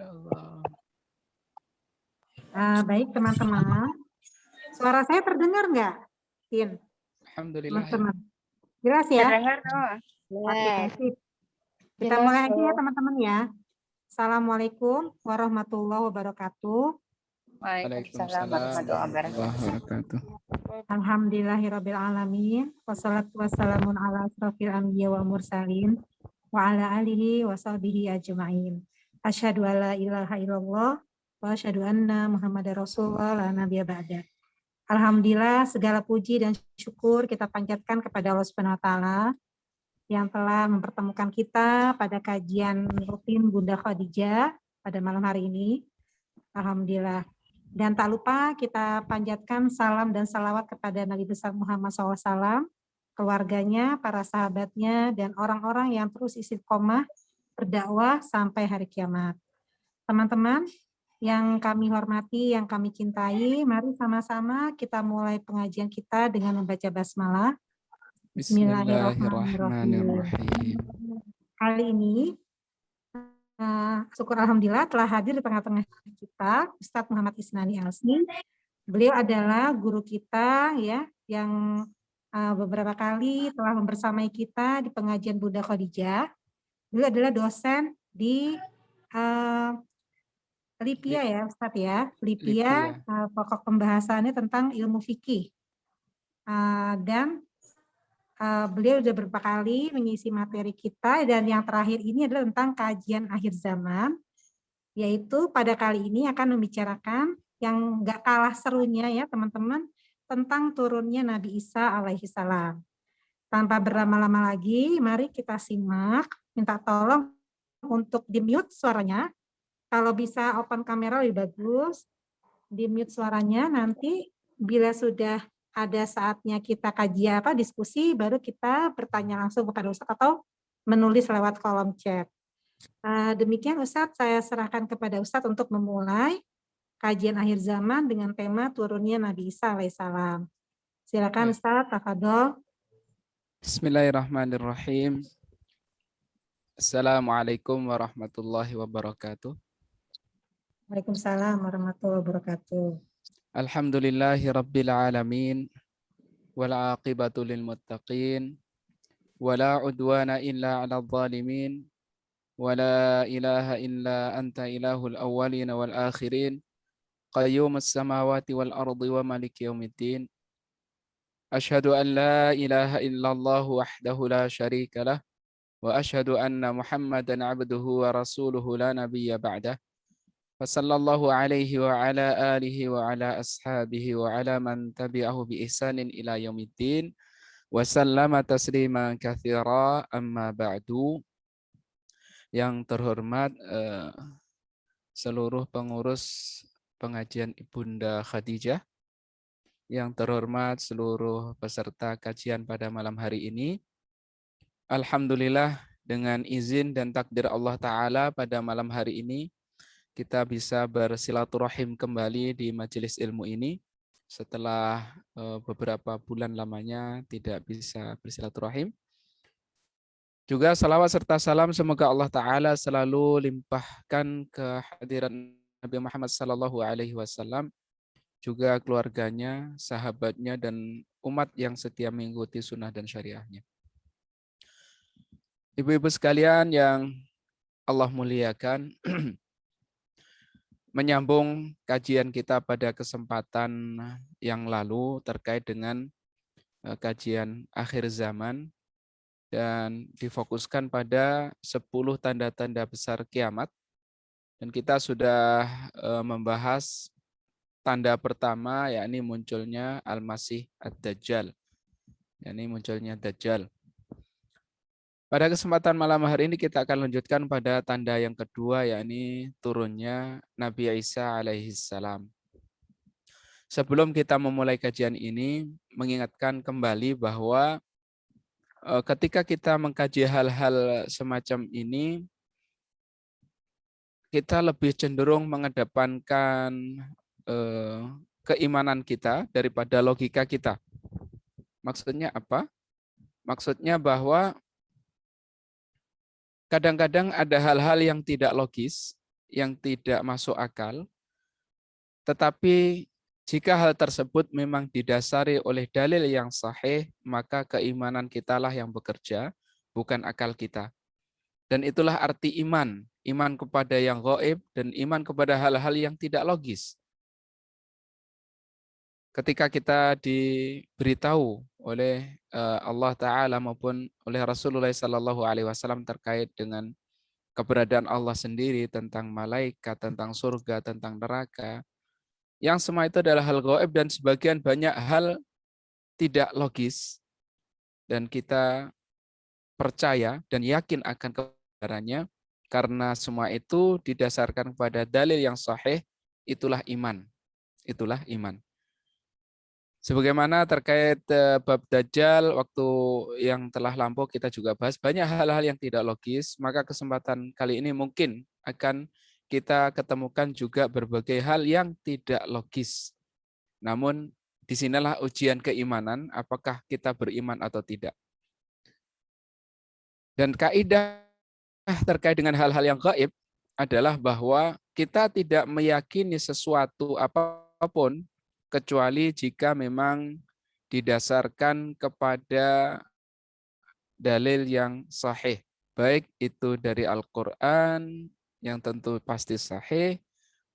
Allah. Baik teman-teman, suara saya terdengar nggak, Tin? Alhamdulillah. Teman-teman, jelas ya? Terdengar, Oke, sip. Kita Jelas, mulai aja ya teman-teman ya. Assalamualaikum warahmatullahi wabarakatuh. Waalaikumsalam warahmatullahi wabarakatuh. Alhamdulillahirrabbilalamin. Wassalatu wassalamun ala asrofil anbiya wa mursalin. Wa ala alihi wa sahbihi ajma'in. Asyhadu alla ilaha illallah wa asyhadu anna Muhammadar Rasulullah la nabiyya ba'da. Alhamdulillah segala puji dan syukur kita panjatkan kepada Allah Subhanahu wa taala yang telah mempertemukan kita pada kajian rutin Bunda Khadijah pada malam hari ini. Alhamdulillah. Dan tak lupa kita panjatkan salam dan salawat kepada Nabi besar Muhammad SAW, keluarganya, para sahabatnya, dan orang-orang yang terus istiqomah berdakwah sampai hari kiamat. Teman-teman yang kami hormati, yang kami cintai, mari sama-sama kita mulai pengajian kita dengan membaca basmalah. Bismillahirrahmanirrahim. Kali ini, syukur alhamdulillah telah hadir di tengah-tengah kita Ustadz Muhammad Isnani Alsni. Beliau adalah guru kita ya, yang beberapa kali telah membersamai kita di pengajian Bunda Khadijah. Beliau adalah dosen di Lipia ya Ustadz ya, Lipia. Pokok pembahasannya tentang ilmu fikih. Dan beliau sudah beberapa kali mengisi materi kita, dan yang terakhir ini adalah tentang kajian akhir zaman, yaitu pada kali ini akan membicarakan yang nggak kalah serunya ya teman-teman, tentang turunnya Nabi Isa alaihi salam. Tanpa berlama-lama lagi, mari kita simak. Minta tolong untuk di-mute suaranya. Kalau bisa open kamera lebih bagus. Di-mute suaranya, nanti bila sudah ada saatnya kita kaji diskusi, baru kita bertanya langsung kepada Ustadz atau menulis lewat kolom chat. Demikian Ustadz, saya serahkan kepada Ustadz untuk memulai kajian akhir zaman dengan tema turunnya Nabi Isa alaihissalam. Silakan Ustadz, tafadhol. Bismillahirrahmanirrahim. Assalamualaikum warahmatullahi wabarakatuh. Waalaikumsalam warahmatullahi wabarakatuh. Alhamdulillahi rabbil alamin. Wal aqibatu lil muttaqin. Wala udwana illa 'alal zalimin. Wala ilaha illa anta ilahul awwalin wal akhirin. Qayyumus samawati wal ardi wa maliki yaumiddin. Asyhadu an la ilaha illallah wahdahu la syarika lah. Wa asyhadu anna Muhammadan abduhu wa rasuluhu la nabiyya ba'dah. Sallallahu alaihi wa ala alihi wa ala ashabihi wa ala man tabi'ahu bi ihsanin ila yaumiddin wa sallama tasliman katsira, amma ba'du. Yang terhormat seluruh pengurus pengajian Ibunda Khadijah, yang terhormat seluruh peserta kajian pada malam hari ini. Alhamdulillah, dengan izin dan takdir Allah Ta'ala, pada malam hari ini kita bisa bersilaturahim kembali di majelis ilmu ini setelah beberapa bulan lamanya tidak bisa bersilaturahim. Juga salawat serta salam semoga Allah Ta'ala selalu limpahkan kehadiran Nabi Muhammad SAW, juga keluarganya, sahabatnya, dan umat yang setia mengikuti sunnah dan syariahnya. Ibu-ibu sekalian yang Allah muliakan, menyambung kajian kita pada kesempatan yang lalu terkait dengan kajian akhir zaman dan difokuskan pada 10 tanda-tanda besar kiamat. Dan kita sudah membahas tanda pertama, yakni munculnya Al-Masih Ad-Dajjal, yakni munculnya Dajjal. Pada kesempatan malam hari ini kita akan lanjutkan pada tanda yang kedua, yakni turunnya Nabi Isa alaihissalam. Sebelum kita memulai kajian ini, mengingatkan kembali bahwa ketika kita mengkaji hal-hal semacam ini, kita lebih cenderung mengedepankan keimanan kita daripada logika kita. Maksudnya apa? Maksudnya bahwa kadang-kadang ada hal-hal yang tidak logis yang tidak masuk akal, tetapi jika hal tersebut memang didasari oleh dalil yang sahih, maka keimanan kitalah yang bekerja, bukan akal kita. Dan itulah arti iman, iman kepada yang gaib dan iman kepada hal-hal yang tidak logis. Ketika kita diberitahu oleh Allah Ta'ala maupun oleh Rasulullah SAW terkait dengan keberadaan Allah sendiri, tentang malaikat, tentang surga, tentang neraka, yang semua itu adalah hal gaib dan sebagian banyak hal tidak logis, dan kita percaya dan yakin akan kebenarannya karena semua itu didasarkan pada dalil yang sahih. Itulah iman. Itulah iman. Sebagaimana terkait bab Dajjal, waktu yang telah lampau kita juga bahas banyak hal-hal yang tidak logis, maka kesempatan kali ini mungkin akan kita ketemukan juga berbagai hal yang tidak logis. Namun disinilah ujian keimanan, apakah kita beriman atau tidak. Dan kaidah terkait dengan hal-hal yang gaib adalah bahwa kita tidak meyakini sesuatu apapun kecuali jika memang didasarkan kepada dalil yang sahih. Baik itu dari Al-Quran yang tentu pasti sahih,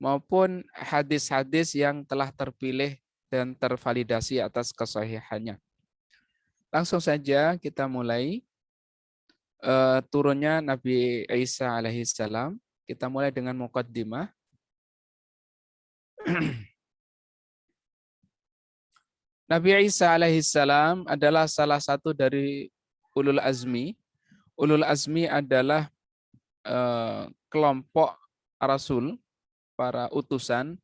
maupun hadis-hadis yang telah terpilih dan tervalidasi atas kesahihannya. Langsung saja kita mulai turunnya Nabi Isa alaihissalam. Kita mulai dengan muqaddimah. Nabi Isa alaihissalam adalah salah satu dari ulul azmi. Ulul azmi adalah kelompok rasul, para utusan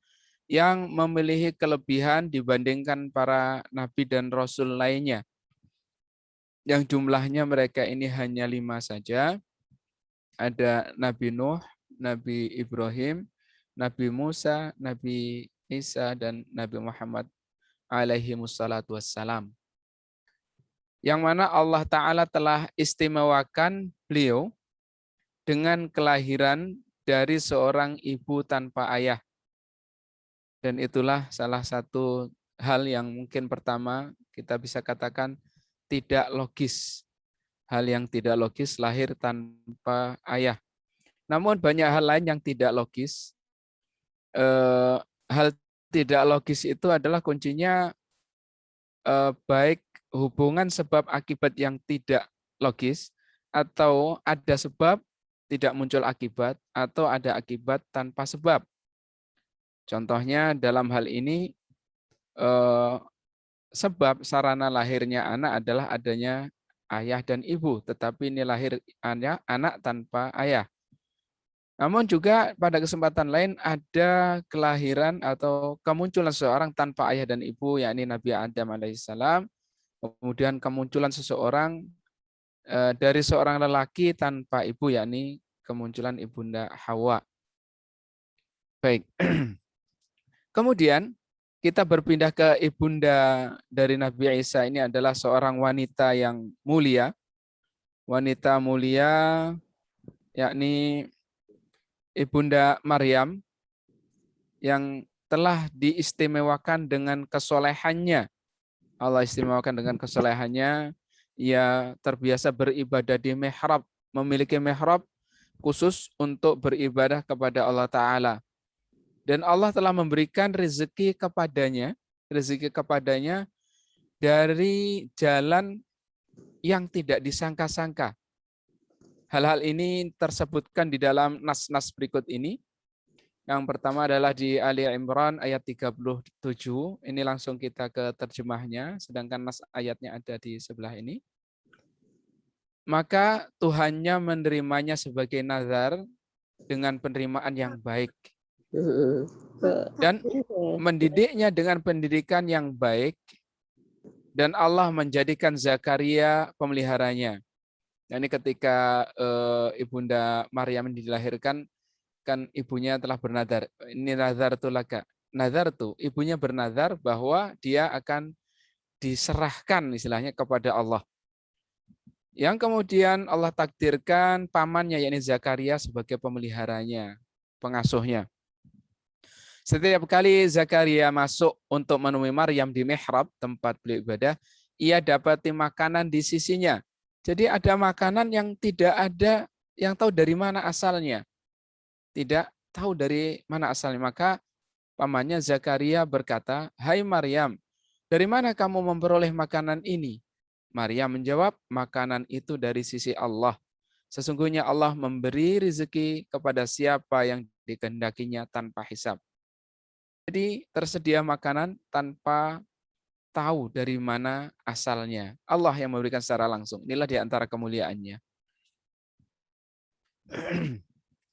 yang memiliki kelebihan dibandingkan para nabi dan rasul lainnya. Yang jumlahnya mereka ini hanya 5 saja. Ada Nabi Nuh, Nabi Ibrahim, Nabi Musa, Nabi Isa, dan Nabi Muhammad alaihi wassalatu wassalam. Yang mana Allah Ta'ala telah istimewakan beliau dengan kelahiran dari seorang ibu tanpa ayah. Dan itulah salah satu hal yang mungkin pertama kita bisa katakan tidak logis. Hal yang tidak logis, lahir tanpa ayah. Namun banyak hal lain yang tidak logis. Hal tidak logis itu adalah kuncinya baik hubungan sebab akibat yang tidak logis, atau ada sebab tidak muncul akibat, atau ada akibat tanpa sebab. Contohnya dalam hal ini sebab sarana lahirnya anak adalah adanya ayah dan ibu, tetapi ini lahir anak tanpa ayah. Namun juga pada kesempatan lain ada kelahiran atau kemunculan seseorang tanpa ayah dan ibu, yakni Nabi Adam alaihissalam. Kemudian kemunculan seseorang dari seorang lelaki tanpa ibu, yakni kemunculan ibunda Hawa. Baik. Kemudian kita berpindah ke ibunda dari Nabi Isa. Ini adalah seorang wanita yang mulia. Wanita mulia, yakni Ibunda Maryam, yang telah diistimewakan dengan kesolehannya. Allah istimewakan dengan kesolehannya. Ia terbiasa beribadah di mihrab, memiliki mihrab khusus untuk beribadah kepada Allah Ta'ala. Dan Allah telah memberikan rezeki kepadanya dari jalan yang tidak disangka-sangka. Hal-hal ini tersebutkan di dalam nas-nas berikut ini. Yang pertama adalah di Ali Imran ayat 37. Ini langsung kita ke terjemahnya, sedangkan nas ayatnya ada di sebelah ini. Maka Tuhannya menerimanya sebagai nazar dengan penerimaan yang baik. Dan mendidiknya dengan pendidikan yang baik. Dan Allah menjadikan Zakaria pemeliharanya. Ini ketika ibunda Maryam dilahirkan, kan ibunya telah bernazar. Ini nazar tu laka. Nazar tu, ibunya bernazar bahwa dia akan diserahkan istilahnya kepada Allah. Yang kemudian Allah takdirkan pamannya, yakni Zakaria, sebagai pemeliharanya. pengasuhnya. Setiap kali Zakaria masuk untuk menemui Maryam di mihrab, tempat beliau ibadah, ia dapati makanan di sisinya. Jadi ada makanan yang tidak ada yang tahu dari mana asalnya. Tidak tahu dari mana asalnya. Maka pamannya Zakaria berkata, "Hai Maryam, dari mana kamu memperoleh makanan ini?" Maryam menjawab, "Makanan itu dari sisi Allah. Sesungguhnya Allah memberi rezeki kepada siapa yang dikehendakinya tanpa hisab." Jadi tersedia makanan tanpa tahu dari mana asalnya. Allah yang memberikan secara langsung. Inilah di antara kemuliaannya.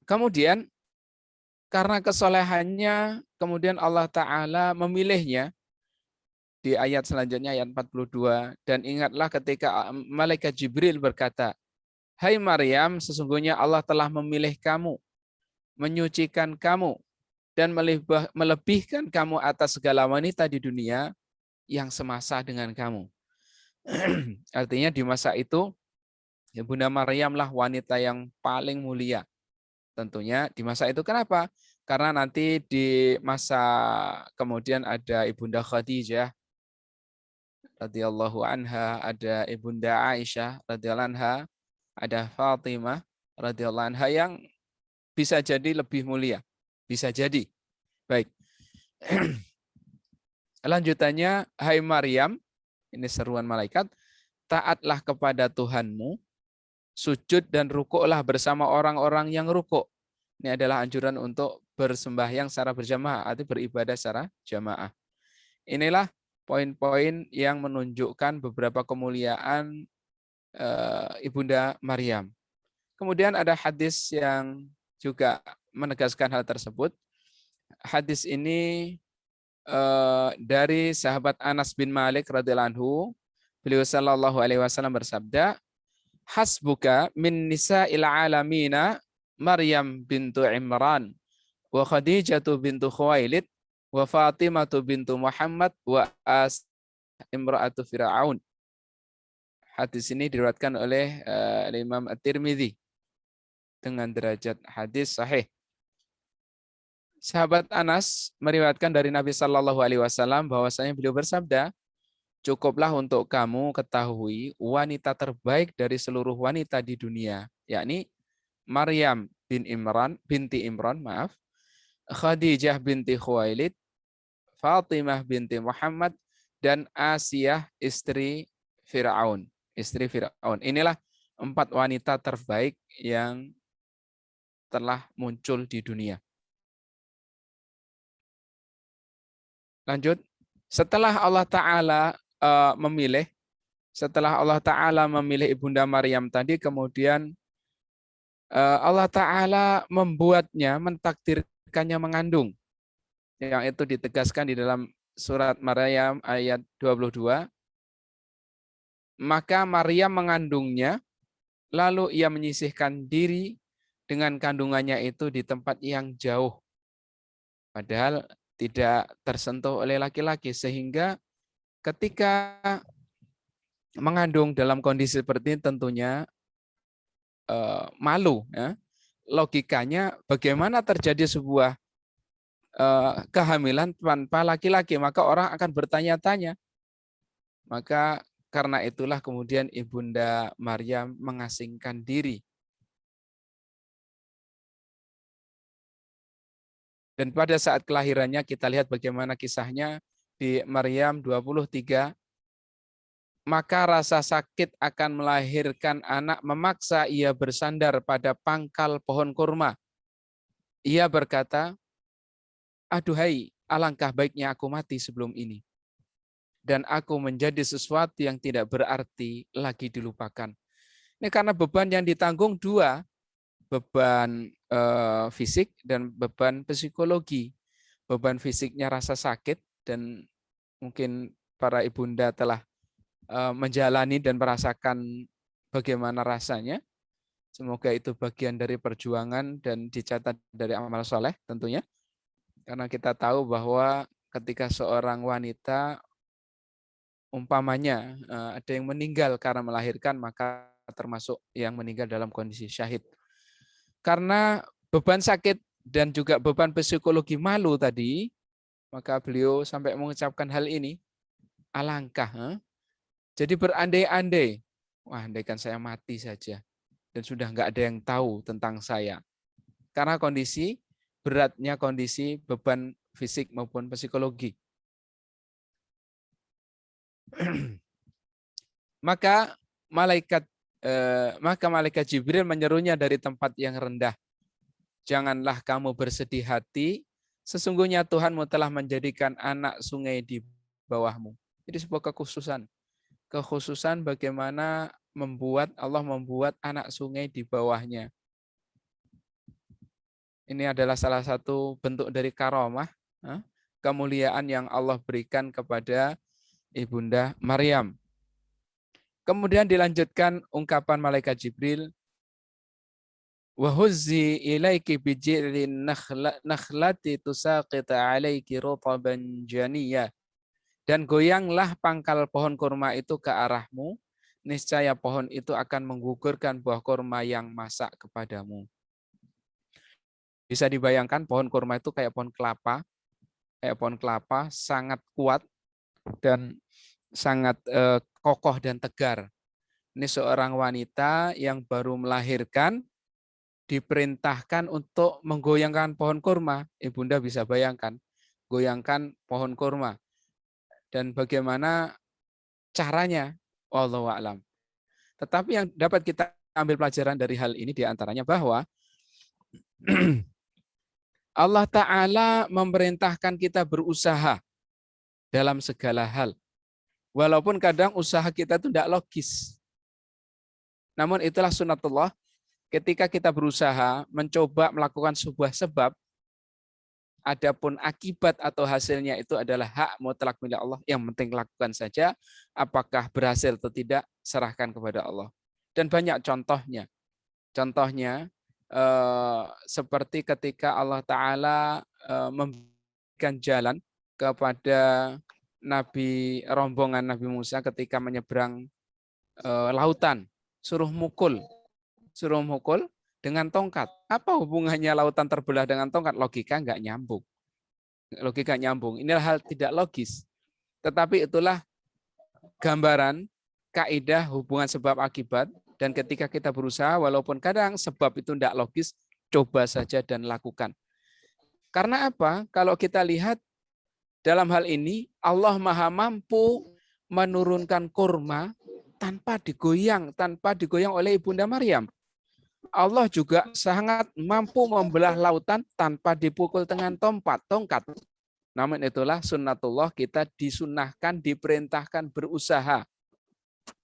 Kemudian karena kesolehannya, kemudian Allah Ta'ala memilihnya di ayat selanjutnya, ayat 42. Dan ingatlah ketika malaikat Jibril berkata, "Hai Maryam, sesungguhnya Allah telah memilih kamu, menyucikan kamu, dan melebihkan kamu atas segala wanita di dunia yang semasa dengan kamu." Artinya di masa itu, Bunda Maryamlah wanita yang paling mulia. Tentunya di masa itu. Kenapa? Karena nanti di masa kemudian ada Ibunda Khadijah radhiyallahu anha, ada Ibunda Aisyah radhiyallahu anha, ada Fatimah radhiyallahu anha yang bisa jadi lebih mulia. Bisa jadi. Baik. Lanjutannya, hai Maryam, ini seruan malaikat, taatlah kepada Tuhanmu, sujud dan rukuklah bersama orang-orang yang rukuk. Ini adalah anjuran untuk bersembahyang secara berjamaah, artinya beribadah secara jamaah. Inilah poin-poin yang menunjukkan beberapa kemuliaan Ibunda Maryam. Kemudian ada hadis yang juga menegaskan hal tersebut. Hadis ini dari sahabat Anas bin Malik radhiyallahu anhu. Beliau sallallahu alaihi wasallam bersabda, "Hasbuka min nisa'il alamina Maryam bintu Imran wa Khadijatu bintu Khuwailid wa Fatimatu bintu Muhammad wa imra'atu Fir'aun." Hadis ini diriwayatkan oleh Imam At-Tirmidzi dengan derajat hadis sahih. Sahabat Anas meriwayatkan dari Nabi Shallallahu Alaihi Wasallam bahwasanya beliau bersabda, "Cukuplah untuk kamu ketahui wanita terbaik dari seluruh wanita di dunia, yakni Maryam binti Imran, Khadijah binti Khuwailid, Fatimah binti Muhammad, dan Asiyah istri Fir'aun. Inilah 4 wanita terbaik yang telah muncul di dunia. Lanjut, setelah Allah Ta'ala memilih Ibunda Maryam tadi, kemudian Allah Ta'ala membuatnya, mentakdirkannya mengandung. Yang itu ditegaskan di dalam surat Maryam ayat 22. Maka Maryam mengandungnya, lalu ia menyisihkan diri dengan kandungannya itu di tempat yang jauh. Padahal tidak tersentuh oleh laki-laki, sehingga ketika mengandung dalam kondisi seperti ini tentunya malu. Ya. Logikanya bagaimana terjadi sebuah kehamilan tanpa laki-laki, maka orang akan bertanya-tanya. Maka karena itulah kemudian Ibunda Maryam mengasingkan diri. Dan pada saat kelahirannya kita lihat bagaimana kisahnya di Maryam 23. Maka rasa sakit akan melahirkan anak memaksa ia bersandar pada pangkal pohon kurma. Ia berkata, "Aduhai, alangkah baiknya aku mati sebelum ini. Dan aku menjadi sesuatu yang tidak berarti lagi dilupakan." Ini karena beban yang ditanggung 2. Beban fisik dan beban psikologi. Beban fisiknya rasa sakit, dan mungkin para ibunda telah menjalani dan merasakan bagaimana rasanya. Semoga itu bagian dari perjuangan dan dicatat dari amal soleh tentunya. Karena kita tahu bahwa ketika seorang wanita umpamanya ada yang meninggal karena melahirkan, maka termasuk yang meninggal dalam kondisi syahid. Karena beban sakit dan juga beban psikologi malu tadi, maka beliau sampai mengucapkan hal ini, alangkah. Jadi berandai-andai, wah andaikan saya mati saja dan sudah nggak ada yang tahu tentang saya. Karena beratnya kondisi beban fisik maupun psikologi. Maka malaikat Jibril menyerunya dari tempat yang rendah. Janganlah kamu bersedih hati, sesungguhnya Tuhanmu telah menjadikan anak sungai di bawahmu. Jadi sebuah kekhususan bagaimana Allah membuat anak sungai di bawahnya. Ini adalah salah satu bentuk dari karomah, kemuliaan yang Allah berikan kepada Ibunda Maryam. Kemudian dilanjutkan ungkapan malaikat Jibril, wa huzzi ilaiki bijilin nakhlati tusaqita alaiki rutaban janiyya. Dan goyanglah pangkal pohon kurma itu ke arahmu, niscaya pohon itu akan menggugurkan buah kurma yang masak kepadamu. Bisa dibayangkan pohon kurma itu kayak pohon kelapa sangat kuat dan sangat kokoh dan tegar. Ini seorang wanita yang baru melahirkan diperintahkan untuk menggoyangkan pohon kurma. Ibunda bisa bayangkan, goyangkan pohon kurma. Dan bagaimana caranya, wallahu a'lam. Tetapi yang dapat kita ambil pelajaran dari hal ini diantaranya bahwa Allah Ta'ala memerintahkan kita berusaha dalam segala hal. Walaupun kadang usaha kita itu tidak logis. Namun itulah sunatullah, ketika kita berusaha mencoba melakukan sebuah sebab, adapun akibat atau hasilnya itu adalah hak mutlak milik Allah. Yang penting lakukan saja, apakah berhasil atau tidak, serahkan kepada Allah. Dan banyak contohnya. Contohnya, seperti ketika Allah Ta'ala memberikan jalan kepada rombongan Nabi Musa ketika menyeberang lautan, suruh mukul dengan tongkat. Apa hubungannya lautan terbelah dengan tongkat? Logika nggak nyambung. Inilah hal tidak logis. Tetapi itulah gambaran kaidah hubungan sebab akibat. Dan ketika kita berusaha, walaupun kadang sebab itu tidak logis, coba saja dan lakukan. Karena apa? Kalau kita lihat dalam hal ini, Allah Maha mampu menurunkan kurma tanpa digoyang oleh Ibunda Maryam. Allah juga sangat mampu membelah lautan tanpa dipukul dengan tongkat. Namun itulah sunnatullah, kita disunahkan, diperintahkan berusaha.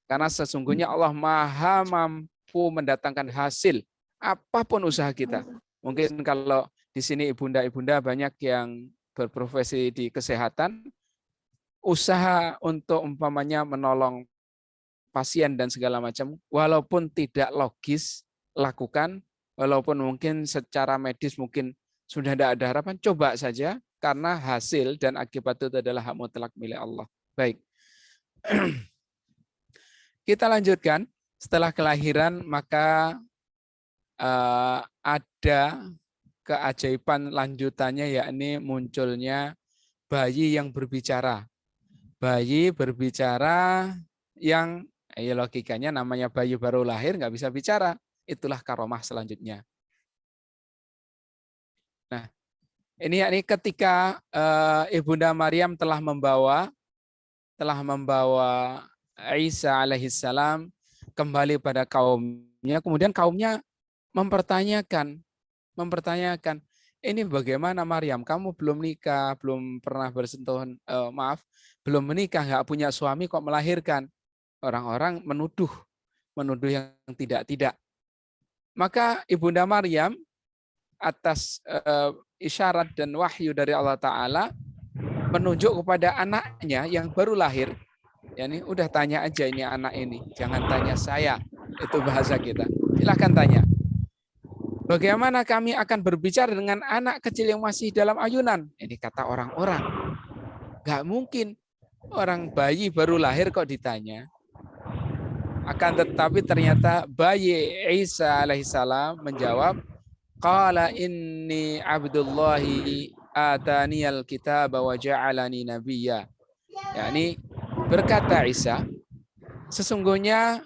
Karena sesungguhnya Allah Maha mampu mendatangkan hasil apapun usaha kita. Mungkin kalau di sini ibunda-ibunda banyak yang berprofesi di kesehatan, usaha untuk umpamanya menolong pasien dan segala macam, walaupun tidak logis, lakukan. Walaupun mungkin secara medis mungkin sudah tidak ada harapan, coba saja, karena hasil dan akibat itu adalah hak mutlak milik Allah. Baik. Kita lanjutkan. Setelah kelahiran maka ada keajaiban lanjutannya, yakni munculnya bayi yang berbicara. Bayi berbicara yang logikanya namanya bayi baru lahir nggak bisa bicara. Itulah karomah selanjutnya. Nah, ini yakni ketika Ibunda Maryam telah membawa Isa alaihissalam kembali pada kaumnya, kemudian kaumnya mempertanyakan, ini bagaimana Maryam, kamu belum nikah, belum pernah bersentuhan, belum menikah, nggak punya suami kok melahirkan. Orang-orang menuduh yang tidak. Maka Ibunda Maryam atas isyarat dan wahyu dari Allah Ta'ala menunjuk kepada anaknya yang baru lahir. Ya, ini udah tanya aja ini anak ini, jangan tanya saya. Itu bahasa kita. Silahkan tanya. Bagaimana kami akan berbicara dengan anak kecil yang masih dalam ayunan? Ini kata orang-orang. Nggak mungkin. Orang bayi baru lahir kok ditanya. Akan tetapi ternyata bayi Isa alaihissalam menjawab, Qala inni abdullahi ataniyal kitaba wa ja'alani nabiyya. Yakni berkata Isa, sesungguhnya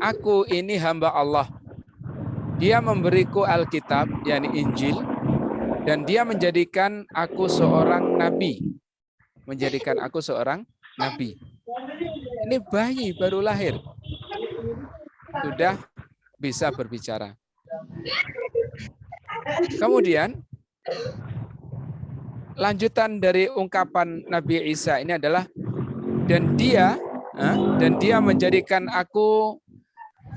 aku ini hamba Allah. Dia memberiku Alkitab, yakni Injil, dan dia menjadikan aku seorang nabi. Menjadikan aku seorang nabi. Ini bayi baru lahir. Sudah bisa berbicara. Kemudian lanjutan dari ungkapan Nabi Isa ini adalah dan dia menjadikan aku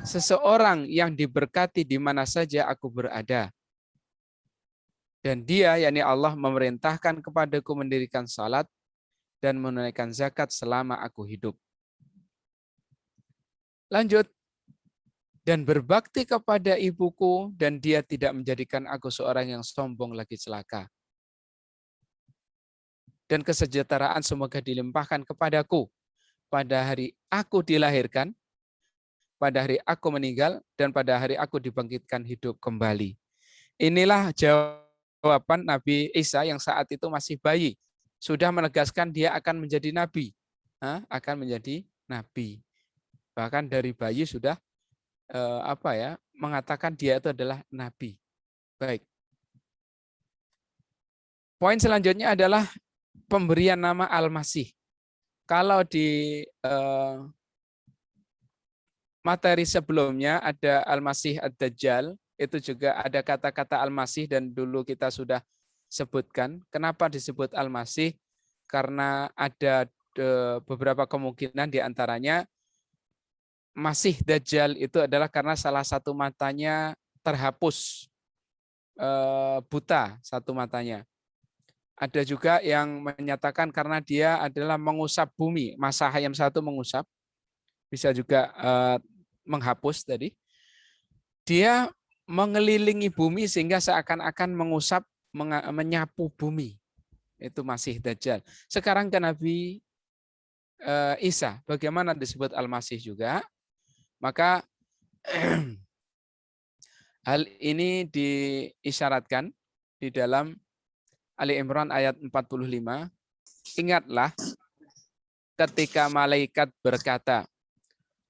seseorang yang diberkati di mana saja aku berada. Dan dia, yakni Allah, memerintahkan kepadaku mendirikan salat dan menunaikan zakat selama aku hidup. Lanjut. Dan berbakti kepada ibuku, dan dia tidak menjadikan aku seorang yang sombong lagi celaka. Dan kesejahteraan semoga dilimpahkan kepadaku pada hari aku dilahirkan, pada hari aku meninggal, dan pada hari aku dibangkitkan hidup kembali. Inilah jawaban Nabi Isa yang saat itu masih bayi. Sudah menegaskan dia akan menjadi nabi. Akan menjadi nabi. Bahkan dari bayi sudah mengatakan dia itu adalah nabi. Baik. Poin selanjutnya adalah pemberian nama Al-Masih. Kalau di materi sebelumnya ada Al-Masih Ad-Dajjal, itu juga ada kata-kata Al-Masih dan dulu kita sudah sebutkan. Kenapa disebut Al-Masih? Karena ada beberapa kemungkinan, di antaranya Masih Dajjal itu adalah karena salah satu matanya terhapus, buta satu matanya. Ada juga yang menyatakan karena dia adalah mengusap bumi, masa hayam satu mengusap, bisa juga menghapus tadi. Dia mengelilingi bumi sehingga seakan-akan mengusap, menyapu bumi. Itu Masih Dajjal. Sekarang ke Nabi Isa, bagaimana disebut Al-Masih juga? Maka hal ini diisyaratkan di dalam Ali Imran ayat 45. Ingatlah ketika malaikat berkata,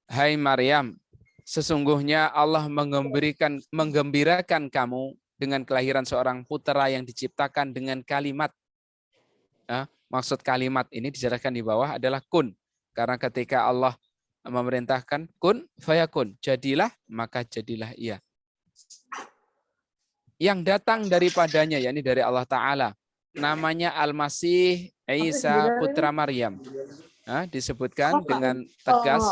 "Hai Maryam, sesungguhnya Allah menggembirakan kamu dengan kelahiran seorang putra yang diciptakan dengan kalimat." Maksud kalimat ini dijelaskan di bawah adalah kun. Karena ketika Allah memerintahkan kun fayakun, jadilah maka jadilah ia. Yang datang daripadanya, yakni dari Allah Ta'ala, namanya Al-Masih Isa putra Maryam. Disebutkan dengan tegas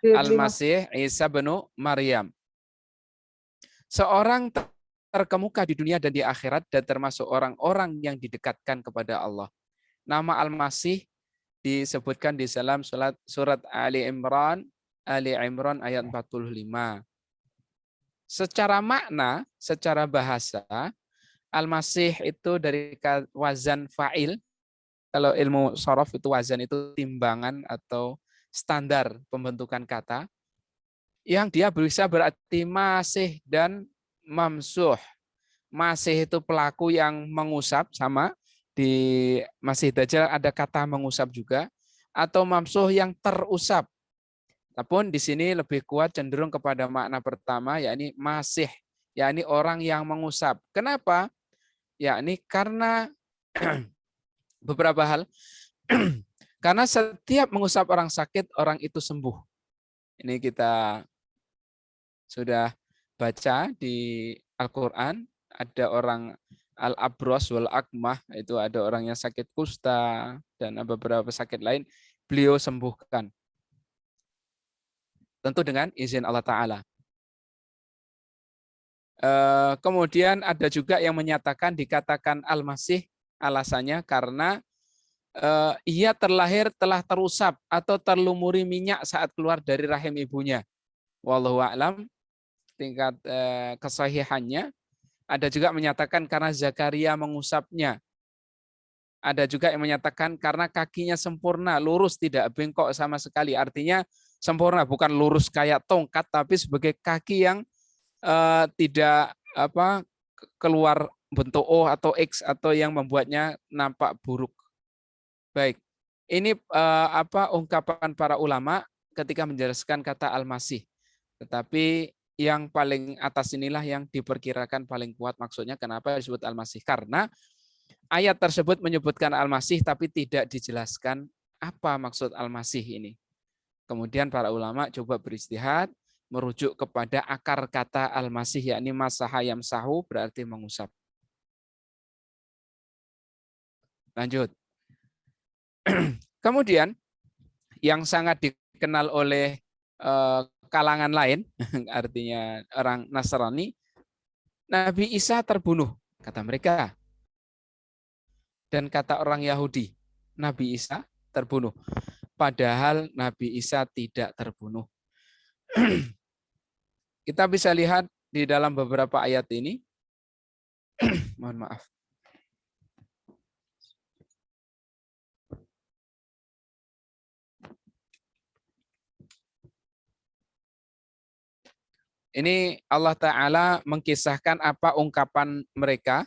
Al-Masih Isa bin Maryam. Seorang terkemuka di dunia dan di akhirat dan termasuk orang-orang yang didekatkan kepada Allah. Nama Al-Masih disebutkan di dalam surat Ali Imran ayat 45. Secara makna, secara bahasa, Al-Masih itu dari wazan fa'il. Kalau ilmu shorof itu wazan itu timbangan atau standar pembentukan kata. Yang dia bisa berarti masih dan mamsuh. Masih itu pelaku yang mengusap, sama di Masih Dajjal ada kata mengusap juga, atau mamsuh yang terusap. Namun di sini lebih kuat cenderung kepada makna pertama, yakni masih, yakni orang yang mengusap. Kenapa? Yakni karena beberapa hal. Karena setiap mengusap orang sakit, orang itu sembuh. Ini kita sudah baca di Al-Quran, ada orang Al-Abros wal Akmah, itu ada orang yang sakit kusta dan beberapa sakit lain, beliau sembuhkan. Tentu dengan izin Allah Ta'ala. Kemudian ada juga yang menyatakan dikatakan Al-Masih, alasannya karena ia terlahir telah terusap atau terlumuri minyak saat keluar dari rahim ibunya. Wallahu a'lam tingkat kesahihannya. Ada juga menyatakan karena Zakaria mengusapnya. Ada juga yang menyatakan karena kakinya sempurna, lurus, tidak bengkok sama sekali. Artinya sempurna, bukan lurus kayak tongkat, tapi sebagai kaki yang tidak keluar bentuk O atau X atau yang membuatnya nampak buruk. Baik, ini ungkapan para ulama ketika menjelaskan kata Al-Masih. Tetapi yang paling atas inilah yang diperkirakan paling kuat maksudnya. Kenapa disebut Al-Masih? Karena ayat tersebut menyebutkan Al-Masih tapi tidak dijelaskan apa maksud Al-Masih ini. Kemudian para ulama coba beristihad merujuk kepada akar kata Al-Masih, yakni masaha yamsahu, berarti mengusap. Lanjut. Kemudian yang sangat dikenal oleh kalangan lain, artinya orang Nasrani, Nabi Isa terbunuh, kata mereka. Dan kata orang Yahudi, Nabi Isa terbunuh. Padahal Nabi Isa tidak terbunuh. Kita bisa lihat di dalam beberapa ayat ini. Mohon maaf. Ini Allah Ta'ala mengkisahkan apa ungkapan mereka,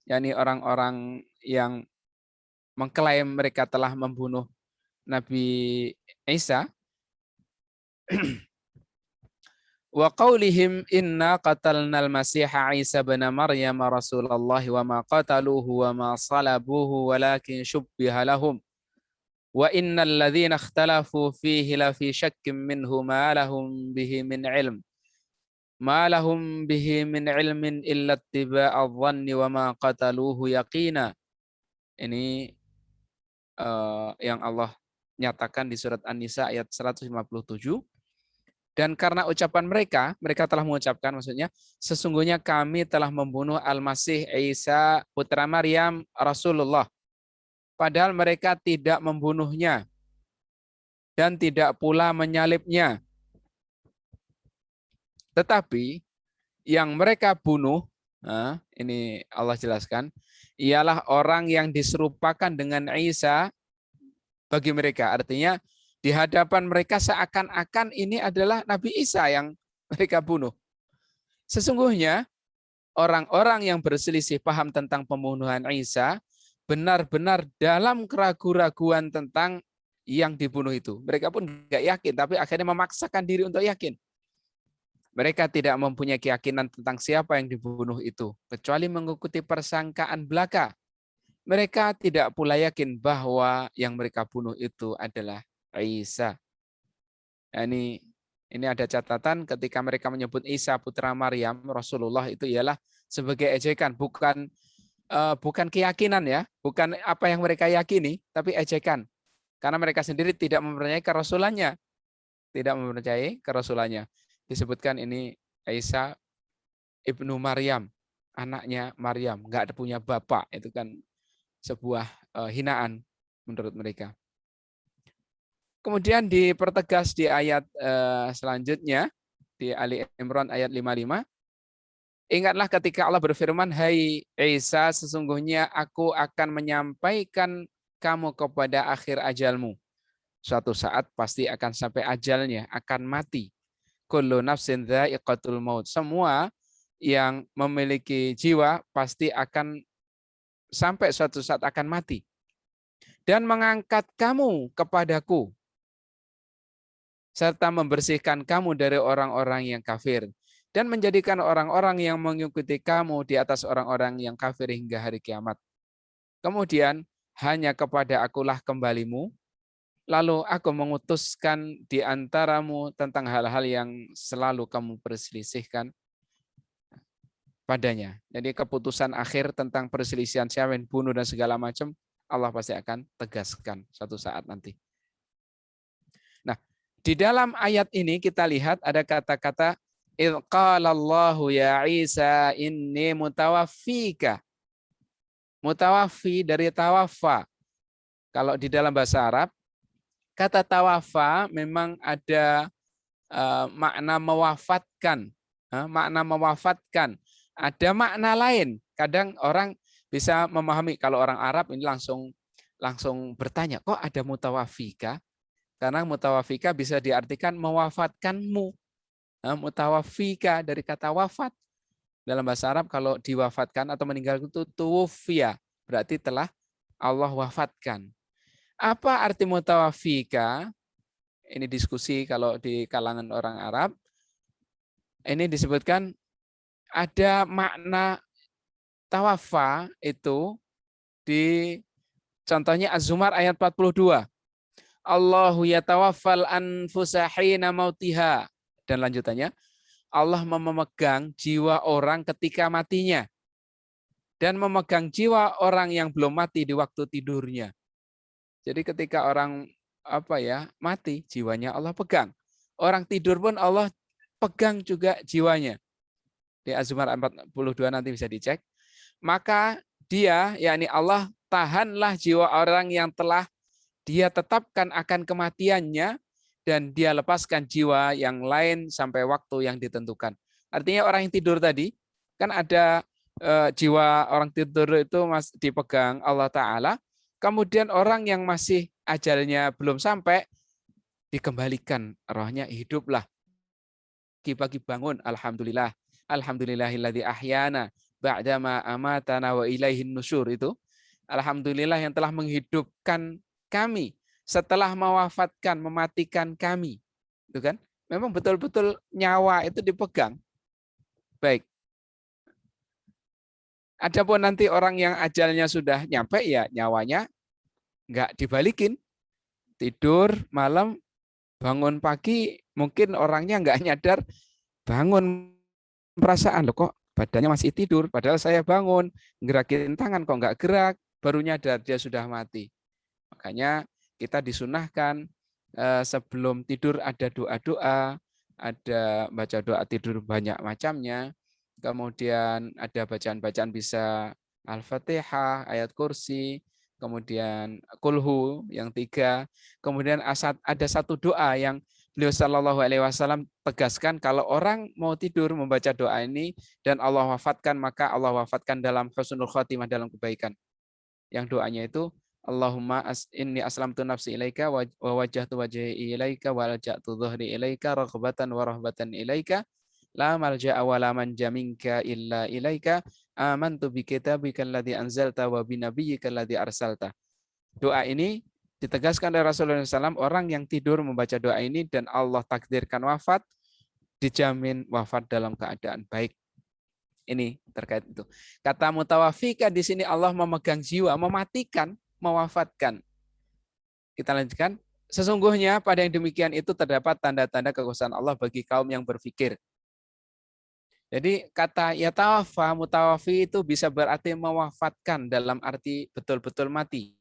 yakni orang-orang yang mengklaim mereka telah membunuh Nabi Isa. Wa qaulihim inna qatalnal masiha Isa bin Maryam Rasulullah wa ma qataluhu wa ma salabuhu walakin syubbiha lahum wa innal ladzina ikhtalafu fihi la fi syakkin minhu ma lahum bihi min ilm ma lahum bihi min ilmin illa ittiba'a dhanni wa ma qataluhu yaqina. Ini yang Allah nyatakan di surat An-Nisa ayat 157. Dan karena ucapan mereka telah mengucapkan, maksudnya, sesungguhnya kami telah membunuh Al-Masih Isa putra Maryam Rasulullah. Padahal mereka tidak membunuhnya dan tidak pula menyalibnya. Tetapi yang mereka bunuh, ini Allah jelaskan, ialah orang yang diserupakan dengan Isa bagi mereka. Artinya di hadapan mereka seakan-akan ini adalah Nabi Isa yang mereka bunuh. Sesungguhnya orang-orang yang berselisih paham tentang pembunuhan Isa benar-benar dalam keraguan-raguan tentang yang dibunuh itu. Mereka pun nggak yakin, tapi akhirnya memaksakan diri untuk yakin. Mereka tidak mempunyai keyakinan tentang siapa yang dibunuh itu, kecuali mengikuti persangkaan belaka. Mereka tidak pula yakin bahwa yang mereka bunuh itu adalah Isa. Nah, ini ada catatan ketika mereka menyebut Isa putra Maryam Rasulullah itu ialah sebagai ejekan, bukan keyakinan ya, bukan apa yang mereka yakini, tapi ejekan. Karena mereka sendiri tidak mempercayai kerasulannya. Tidak mempercayai kerasulannya. Disebutkan ini Isa ibnu Maryam, anaknya Maryam, nggak punya bapak. Itu kan sebuah hinaan menurut mereka. Kemudian dipertegas di ayat selanjutnya, di Ali Imran ayat 55. Ingatlah ketika Allah berfirman, hai Isa, sesungguhnya aku akan menyampaikan kamu kepada akhir ajalmu. Suatu saat pasti akan sampai ajalnya, akan mati. Kullu nafsin dha'iqatul maut. Semua yang memiliki jiwa pasti akan sampai suatu saat akan mati. Dan mengangkat kamu kepadaku, serta membersihkan kamu dari orang-orang yang kafir, dan menjadikan orang-orang yang mengikuti kamu di atas orang-orang yang kafir hingga hari kiamat. Kemudian hanya kepada akulah kembalimu, lalu aku mengutuskan di antaramu tentang hal-hal yang selalu kamu perselisihkan padanya. Jadi keputusan akhir tentang perselisihan siapa yang bunuh dan segala macam, Allah pasti akan tegaskan suatu saat nanti. Nah, di dalam ayat ini kita lihat ada kata-kata idz qala Allahu ya Isa inni mutawaffika. Mutawaffi dari tawaffa. Kalau di dalam bahasa Arab, kata tawaffa memang ada makna mewafatkan. Makna mewafatkan. Ada makna lain. Kadang orang bisa memahami, kalau orang Arab ini langsung bertanya, kok ada mutawaffika? Karena mutawaffika bisa diartikan mewafatkanmu. Mutawaffika dari kata wafat. Dalam bahasa Arab kalau diwafatkan atau meninggal itu tuwfiya, berarti telah Allah wafatkan. Apa arti mutawafika? Ini diskusi kalau di kalangan orang Arab. Ini disebutkan ada makna tawafa itu di contohnya Az-Zumar ayat 42. Allahu yatawaffal anfusa hina mautiha. Dan lanjutannya, Allah memegang jiwa orang ketika matinya. Dan memegang jiwa orang yang belum mati di waktu tidurnya. Jadi ketika orang mati, jiwanya Allah pegang. Orang tidur pun Allah pegang juga jiwanya. Di Az-Zumar 42 nanti bisa dicek. Maka dia, yakni Allah, tahanlah jiwa orang yang telah dia tetapkan akan kematiannya, dan dia lepaskan jiwa yang lain sampai waktu yang ditentukan. Artinya orang yang tidur tadi, kan ada jiwa orang tidur itu dipegang Allah Ta'ala, kemudian orang yang masih ajalnya belum sampai, dikembalikan rohnya, hiduplah. Pagi-pagi bangun, alhamdulillah. Alhamdulillahilladzi ahyana ba'dama amatana wa ilaihin nusyur, itu alhamdulillah yang telah menghidupkan kami setelah mewafatkan, mematikan kami. Itu kan? Memang betul-betul nyawa itu dipegang. Baik. Adapun nanti orang yang ajalnya sudah nyampe, ya nyawanya nggak dibalikin. Tidur malam, bangun pagi, mungkin orangnya nggak nyadar, bangun perasaan, loh kok badannya masih tidur, padahal saya bangun, gerakin tangan kok nggak gerak, baru nyadar dia sudah mati. Makanya kita disunahkan sebelum tidur ada doa-doa, ada baca doa tidur banyak macamnya, kemudian ada bacaan-bacaan bisa Al-Fatihah, ayat kursi, kemudian kulhu yang 3, kemudian ada satu doa yang beliau Shallallahu Alaihi Wasallam tegaskan, kalau orang mau tidur membaca doa ini dan Allah wafatkan, maka Allah wafatkan dalam husnul khotimah, dalam kebaikan. Yang doanya itu, Allahumma inni aslamtu nafsi ilaika wa wajjahtu wajhi ilaika wa alja'tu dhuhri ilaika raghbatan wa rahbatan ilaika la malja'a wa la manja minka illa ilaika amantu bi kitabika alladzi anzalta wa bi nabiyyika alladzi arsalta. Doa ini ditegaskan oleh Rasulullah SAW, orang yang tidur membaca doa ini dan Allah takdirkan wafat, dijamin wafat dalam keadaan baik. Ini terkait itu. Kata mutawafika di sini Allah memegang jiwa, mematikan, mewafatkan. Kita lanjutkan. Sesungguhnya pada yang demikian itu terdapat tanda-tanda kekuasaan Allah bagi kaum yang berpikir. Jadi kata yatawafa, mutawafi itu bisa berarti mewafatkan dalam arti betul-betul mati.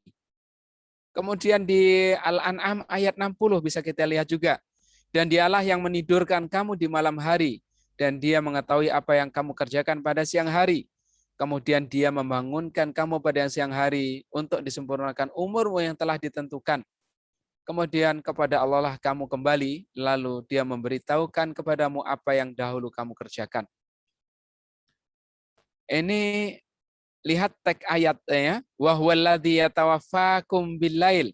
Kemudian di Al-An'am ayat 60 bisa kita lihat juga. Dan dialah yang menidurkan kamu di malam hari, dan dia mengetahui apa yang kamu kerjakan pada siang hari. Kemudian dia membangunkan kamu pada siang hari untuk disempurnakan umurmu yang telah ditentukan. Kemudian kepada Allah lah kamu kembali, lalu dia memberitahukan kepadamu apa yang dahulu kamu kerjakan. Ini lihat teks ayatnya, wa huwallazi yatawaffakum billail.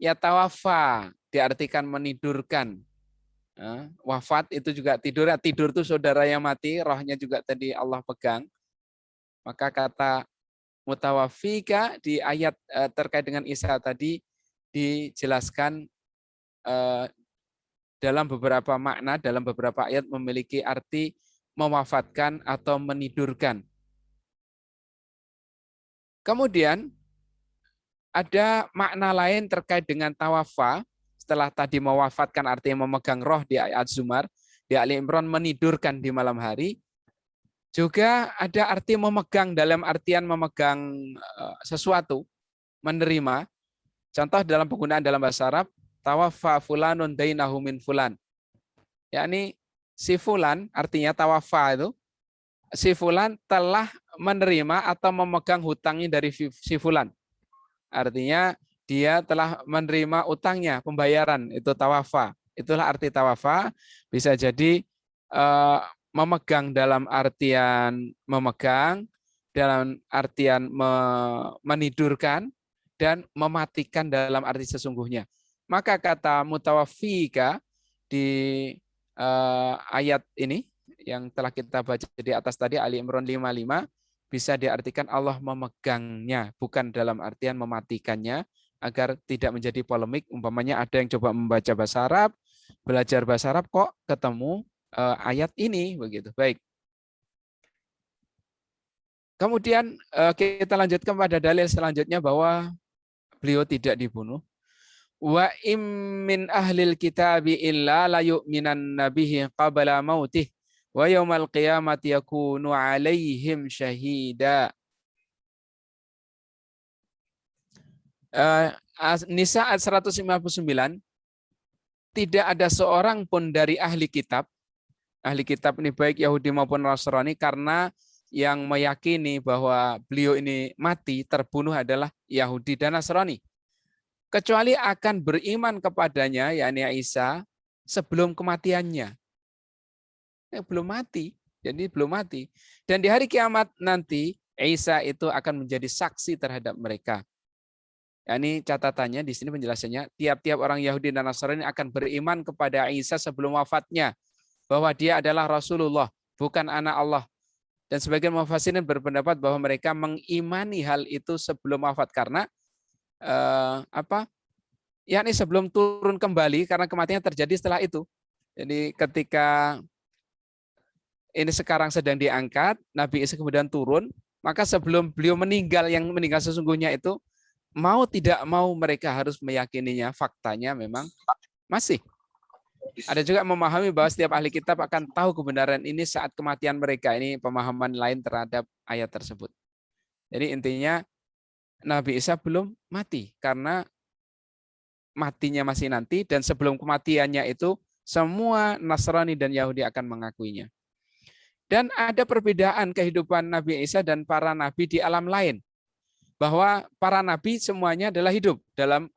Yatawaffa diartikan menidurkan. Wafat itu juga tidur. Tidur itu saudara yang mati, rohnya juga tadi Allah pegang. Maka kata mutawafika di ayat terkait dengan Isa tadi dijelaskan dalam beberapa makna, dalam beberapa ayat memiliki arti mewafatkan atau menidurkan. Kemudian ada makna lain terkait dengan tawafa. Setelah tadi mewafatkan artinya memegang roh di ayat Zumar, di Ali Imran menidurkan di malam hari. Juga ada arti memegang dalam artian memegang sesuatu, menerima. Contoh dalam penggunaan dalam bahasa Arab, tawafa fulanun dainahu min fulan. Yakni si fulan, artinya tawafa itu, si fulan telah menerima atau memegang hutangnya dari si fulan. Artinya dia telah menerima utangnya, pembayaran, itu tawafa. Itulah arti tawafa. Bisa jadi memegang dalam artian memegang, dalam artian menidurkan, dan mematikan dalam arti sesungguhnya. Maka kata mutawafika di ayat ini yang telah kita baca di atas tadi Ali Imran 55 bisa diartikan Allah memegangnya, bukan dalam artian mematikannya, agar tidak menjadi polemik. Umpamanya ada yang coba membaca bahasa Arab, belajar bahasa Arab kok ketemu ayat ini begitu. Baik. Kemudian kita lanjutkan pada dalil selanjutnya bahwa beliau tidak dibunuh. Wa im min ahlil kitabi illa la yu'minan nabihi qabla mautih wa yaumal qiyamati yakunu alaihim syahida. Nisa ayat 159, tidak ada seorang pun dari ahli kitab ini baik Yahudi maupun Nasrani, karena yang meyakini bahwa beliau ini mati, terbunuh adalah Yahudi dan Nasrani, kecuali akan beriman kepadanya, yakni Isa, sebelum kematiannya. Belum mati, jadi belum mati. Dan di hari kiamat nanti, Isa itu akan menjadi saksi terhadap mereka. Ini catatannya di sini penjelasannya, tiap-tiap orang Yahudi dan Nasrani akan beriman kepada Isa sebelum wafatnya, bahwa dia adalah Rasulullah, bukan anak Allah. Dan sebagian mufassirin berpendapat bahwa mereka mengimani hal itu sebelum wafat, karena yakni sebelum turun kembali, karena kematian terjadi setelah itu. Jadi ketika ini sekarang sedang diangkat, Nabi Isa kemudian turun, maka sebelum beliau meninggal, yang meninggal sesungguhnya itu, mau tidak mau mereka harus meyakininya, faktanya memang masih. Ada juga memahami bahwa setiap ahli kitab akan tahu kebenaran ini saat kematian mereka. Ini pemahaman lain terhadap ayat tersebut. Jadi intinya Nabi Isa belum mati, karena matinya masih nanti, dan sebelum kematiannya itu semua Nasrani dan Yahudi akan mengakuinya. Dan ada perbedaan kehidupan Nabi Isa dan para nabi di alam lain, bahwa para nabi semuanya adalah hidup dalam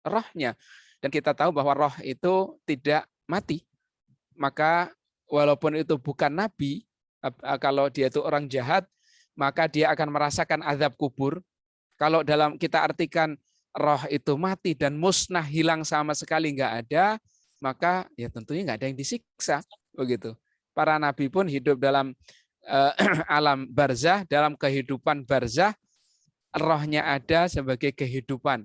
rohnya, dan kita tahu bahwa roh itu tidak mati. Maka walaupun itu bukan nabi, kalau dia itu orang jahat, maka dia akan merasakan azab kubur. Kalau dalam kita artikan roh itu mati dan musnah, hilang sama sekali, nggak ada, maka ya tentunya nggak ada yang disiksa, begitu. Para nabi pun hidup dalam alam barzah, dalam kehidupan barzah, rohnya ada sebagai kehidupan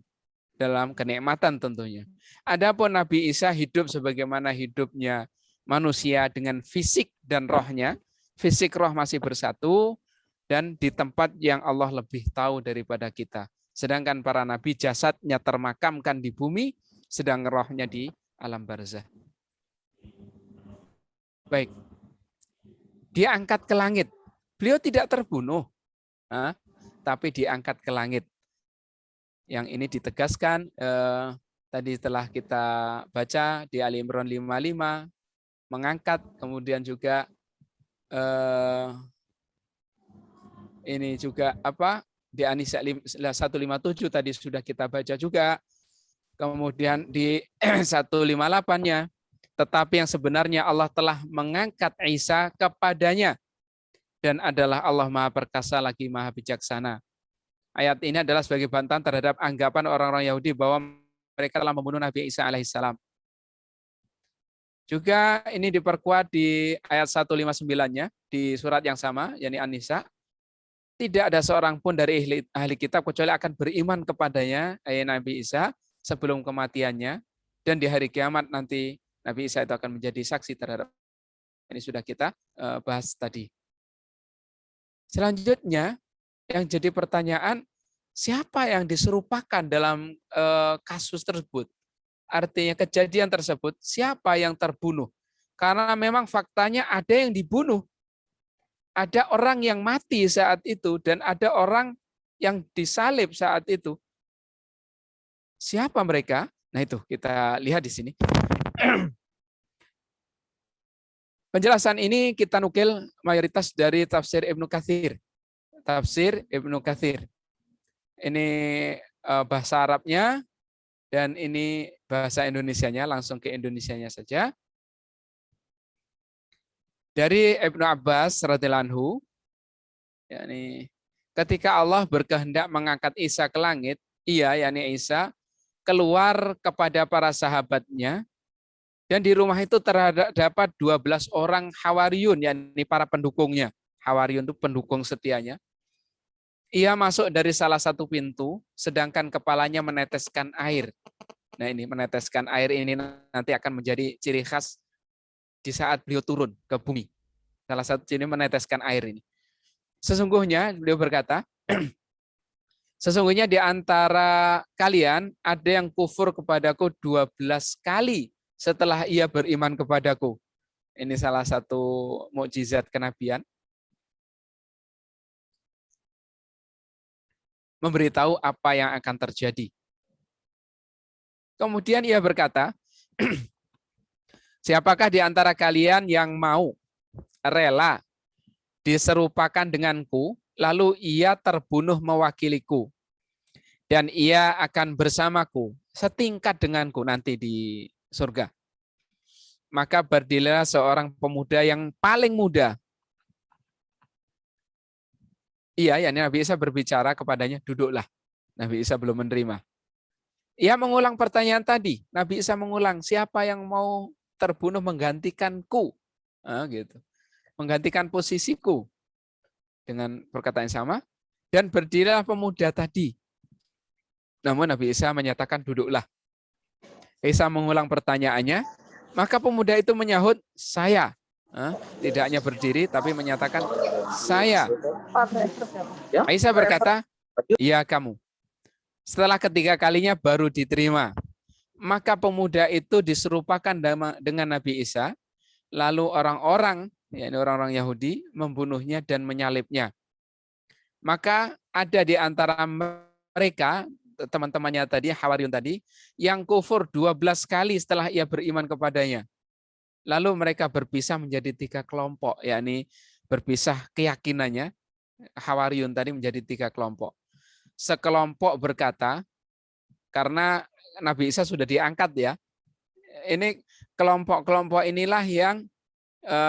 dalam kenikmatan tentunya. Adapun Nabi Isa hidup sebagaimana hidupnya manusia dengan fisik dan rohnya, fisik roh masih bersatu, dan di tempat yang Allah lebih tahu daripada kita. Sedangkan para nabi jasadnya termakamkan di bumi, sedang rohnya di alam barzah. Baik. Dia angkat ke langit. Beliau tidak terbunuh, tapi diangkat ke langit. Yang ini ditegaskan tadi telah kita baca di Ali Imran 55, mengangkat, kemudian juga ini juga di An-Nisa 157 tadi sudah kita baca juga. Kemudian di 158-nya, tetapi yang sebenarnya Allah telah mengangkat Isa kepadanya, dan adalah Allah Maha Perkasa lagi Maha Bijaksana. Ayat ini adalah sebagai bantahan terhadap anggapan orang-orang Yahudi bahwa mereka telah membunuh Nabi Isa alaihissalam. Juga ini diperkuat di ayat 159-nya di surat yang sama, yakni An-Nisa. Tidak ada seorang pun dari ahli kitab kecuali akan beriman kepadanya, Nabi Isa, sebelum kematiannya, dan di hari kiamat nanti Nabi Isa itu akan menjadi saksi terhadap ini sudah kita bahas tadi. Selanjutnya yang jadi pertanyaan, siapa yang diserupakan dalam kasus tersebut? Artinya kejadian tersebut, siapa yang terbunuh? Karena memang faktanya ada yang dibunuh. Ada orang yang mati saat itu dan ada orang yang disalib saat itu. Siapa mereka? Nah itu kita lihat di sini. Penjelasan ini kita nukil mayoritas dari tafsir Ibnu Katsir. Tafsir Ibnu Katsir. Ini bahasa Arabnya dan ini bahasa Indonesianya, langsung ke Indonesianya saja. Dari Ibnu Abbas radhiyallahu anhu, yakni ketika Allah berkehendak mengangkat Isa ke langit, yakni Isa keluar kepada para sahabatnya Dan di rumah itu terdapat 12 orang Hawariyun, yakni para pendukungnya. Hawariyun itu pendukung setianya. Ia masuk dari salah satu pintu, sedangkan kepalanya meneteskan air. Nah ini meneteskan air ini nanti akan menjadi ciri khas di saat beliau turun ke bumi. Salah satu ini meneteskan air ini. Sesungguhnya beliau berkata, sesungguhnya di antara kalian ada yang kufur kepadaku 12 kali setelah ia beriman kepadaku. Ini salah satu mukjizat kenabian. Memberitahu apa yang akan terjadi. Kemudian ia berkata, siapakah di antara kalian yang mau rela diserupakan denganku, lalu ia terbunuh mewakiliku, dan ia akan bersamaku, setingkat denganku nanti di surga. Maka berdirilah seorang pemuda yang paling muda. Iya, ya Nabi Isa berbicara kepadanya, duduklah. Nabi Isa belum menerima. Ia mengulang pertanyaan tadi. Nabi Isa mengulang, siapa yang mau terbunuh menggantikanku? Gitu. Menggantikan posisiku. Dengan perkataan yang sama. Dan berdirilah pemuda tadi. Namun Nabi Isa menyatakan, duduklah. Isa mengulang pertanyaannya. Maka pemuda itu menyahut, saya. Tidak hanya berdiri, tapi menyatakan, saya. Aisyah berkata, iya kamu. Setelah ketiga kalinya baru diterima. Maka pemuda itu diserupakan dengan Nabi Isa. Lalu orang-orang, yakni orang-orang Yahudi, membunuhnya dan menyalibnya. Maka ada di antara mereka, teman-temannya tadi, Hawariyun tadi, yang kufur 12 kali setelah ia beriman kepadanya. Lalu mereka berpisah menjadi 3 kelompok, yakni berpisah keyakinannya. Hawariyun tadi menjadi 3 kelompok. Sekelompok berkata, karena Nabi Isa sudah diangkat ya, ini kelompok-kelompok inilah yang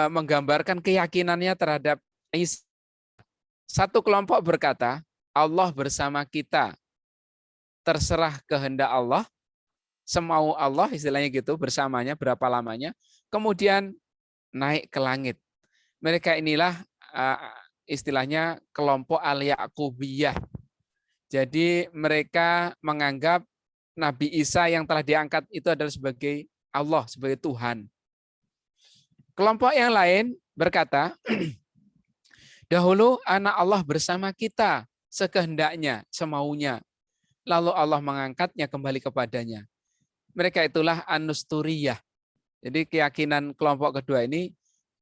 menggambarkan keyakinannya terhadap Isa. Satu kelompok berkata, Allah bersama kita, terserah kehendak Allah, semau Allah, istilahnya gitu, bersamanya, berapa lamanya, kemudian naik ke langit. Mereka inilah istilahnya kelompok al-Ya'qubiyah. Jadi mereka menganggap Nabi Isa yang telah diangkat itu adalah sebagai Allah, sebagai Tuhan. Kelompok yang lain berkata, dahulu anak Allah bersama kita, sekehendaknya, semaunya. Lalu Allah mengangkatnya kembali kepadanya. Mereka itulah An-Nusturiyah. Jadi keyakinan kelompok kedua ini,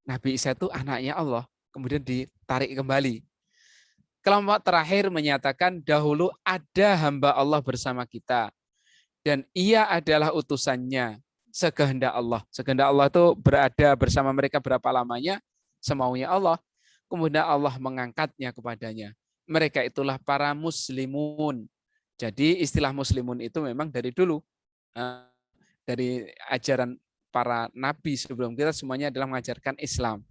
Nabi Isa itu anaknya Allah, kemudian ditarik kembali. Kelompok terakhir menyatakan dahulu ada hamba Allah bersama kita. Dan ia adalah utusannya, sekehendak Allah. Sekehendak Allah itu berada bersama mereka berapa lamanya, semaunya Allah. Kemudian Allah mengangkatnya kepadanya. Mereka itulah para muslimun. Jadi istilah muslimun itu memang dari dulu. Dari ajaran para nabi sebelum kita semuanya adalah mengajarkan Islam.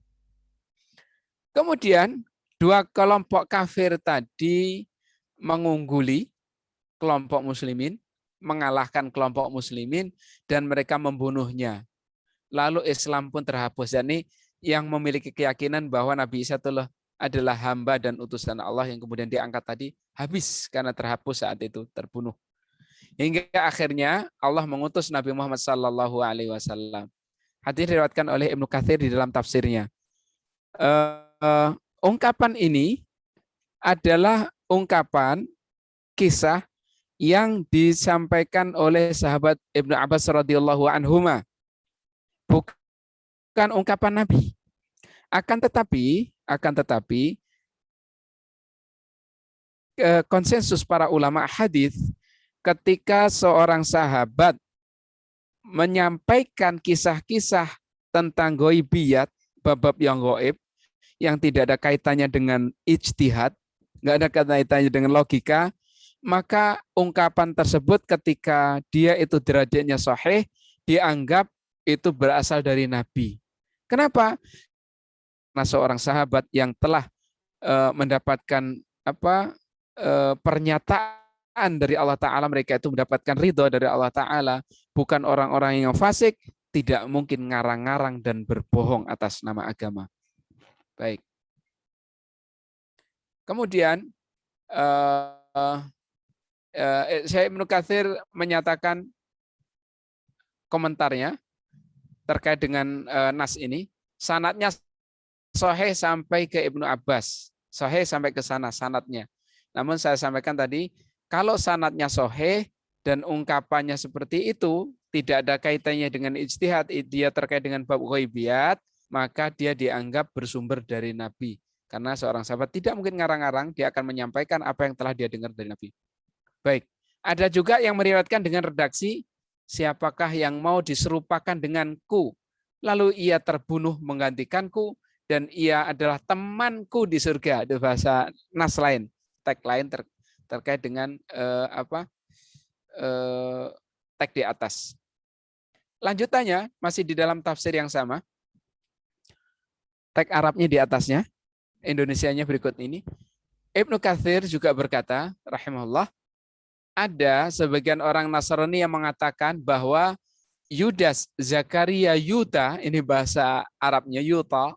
Kemudian 2 kelompok kafir tadi mengungguli kelompok muslimin, mengalahkan kelompok muslimin, dan mereka membunuhnya. Lalu Islam pun terhapus. Jadi yang memiliki keyakinan bahwa Nabi Isa adalah hamba dan utusan Allah yang kemudian diangkat tadi, habis karena terhapus saat itu, terbunuh. Hingga akhirnya Allah mengutus Nabi Muhammad SAW. Hadis diriwayatkan oleh Ibnu Katsir di dalam tafsirnya. Ungkapan ini adalah ungkapan kisah yang disampaikan oleh sahabat Ibnu Abbas radhiyallahu anhuma. Bukan ungkapan Nabi. Akan tetapi konsensus para ulama hadis ketika seorang sahabat menyampaikan kisah-kisah tentang ghaibiyat, bab-bab yang gaib, yang tidak ada kaitannya dengan ijtihad, nggak ada kaitannya dengan logika, maka ungkapan tersebut ketika dia itu derajatnya sahih, dianggap itu berasal dari Nabi. Kenapa? Karena seorang sahabat yang telah mendapatkan pernyataan dari Allah Ta'ala, mereka itu mendapatkan ridho dari Allah Ta'ala, bukan orang-orang yang fasik, tidak mungkin ngarang-ngarang dan berbohong atas nama agama. Baik. Kemudian Syekh Ibnu Katsir menyatakan komentarnya terkait dengan nas ini, sanadnya sahih sampai ke Ibnu Abbas, sahih sampai ke sana sanadnya. Namun saya sampaikan tadi, kalau sanadnya sahih dan ungkapannya seperti itu, tidak ada kaitannya dengan ijtihad, dia terkait dengan bab ghaibiyat, maka dia dianggap bersumber dari Nabi. Karena seorang sahabat tidak mungkin ngarang-ngarang, dia akan menyampaikan apa yang telah dia dengar dari Nabi. Baik, ada juga yang meriwayatkan dengan redaksi, siapakah yang mau diserupakan denganku, lalu ia terbunuh menggantikanku, dan ia adalah temanku di surga. Itu bahasa nas lain, teks lain terkait dengan teks di atas. Lanjutannya masih di dalam tafsir yang sama, teks Arabnya di atasnya, Indonesianya berikut ini. Ibnu Katsir juga berkata, rahimahullah, ada sebagian orang Nasrani yang mengatakan bahwa Yudas Zakaria Yuta, ini bahasa Arabnya Yuta,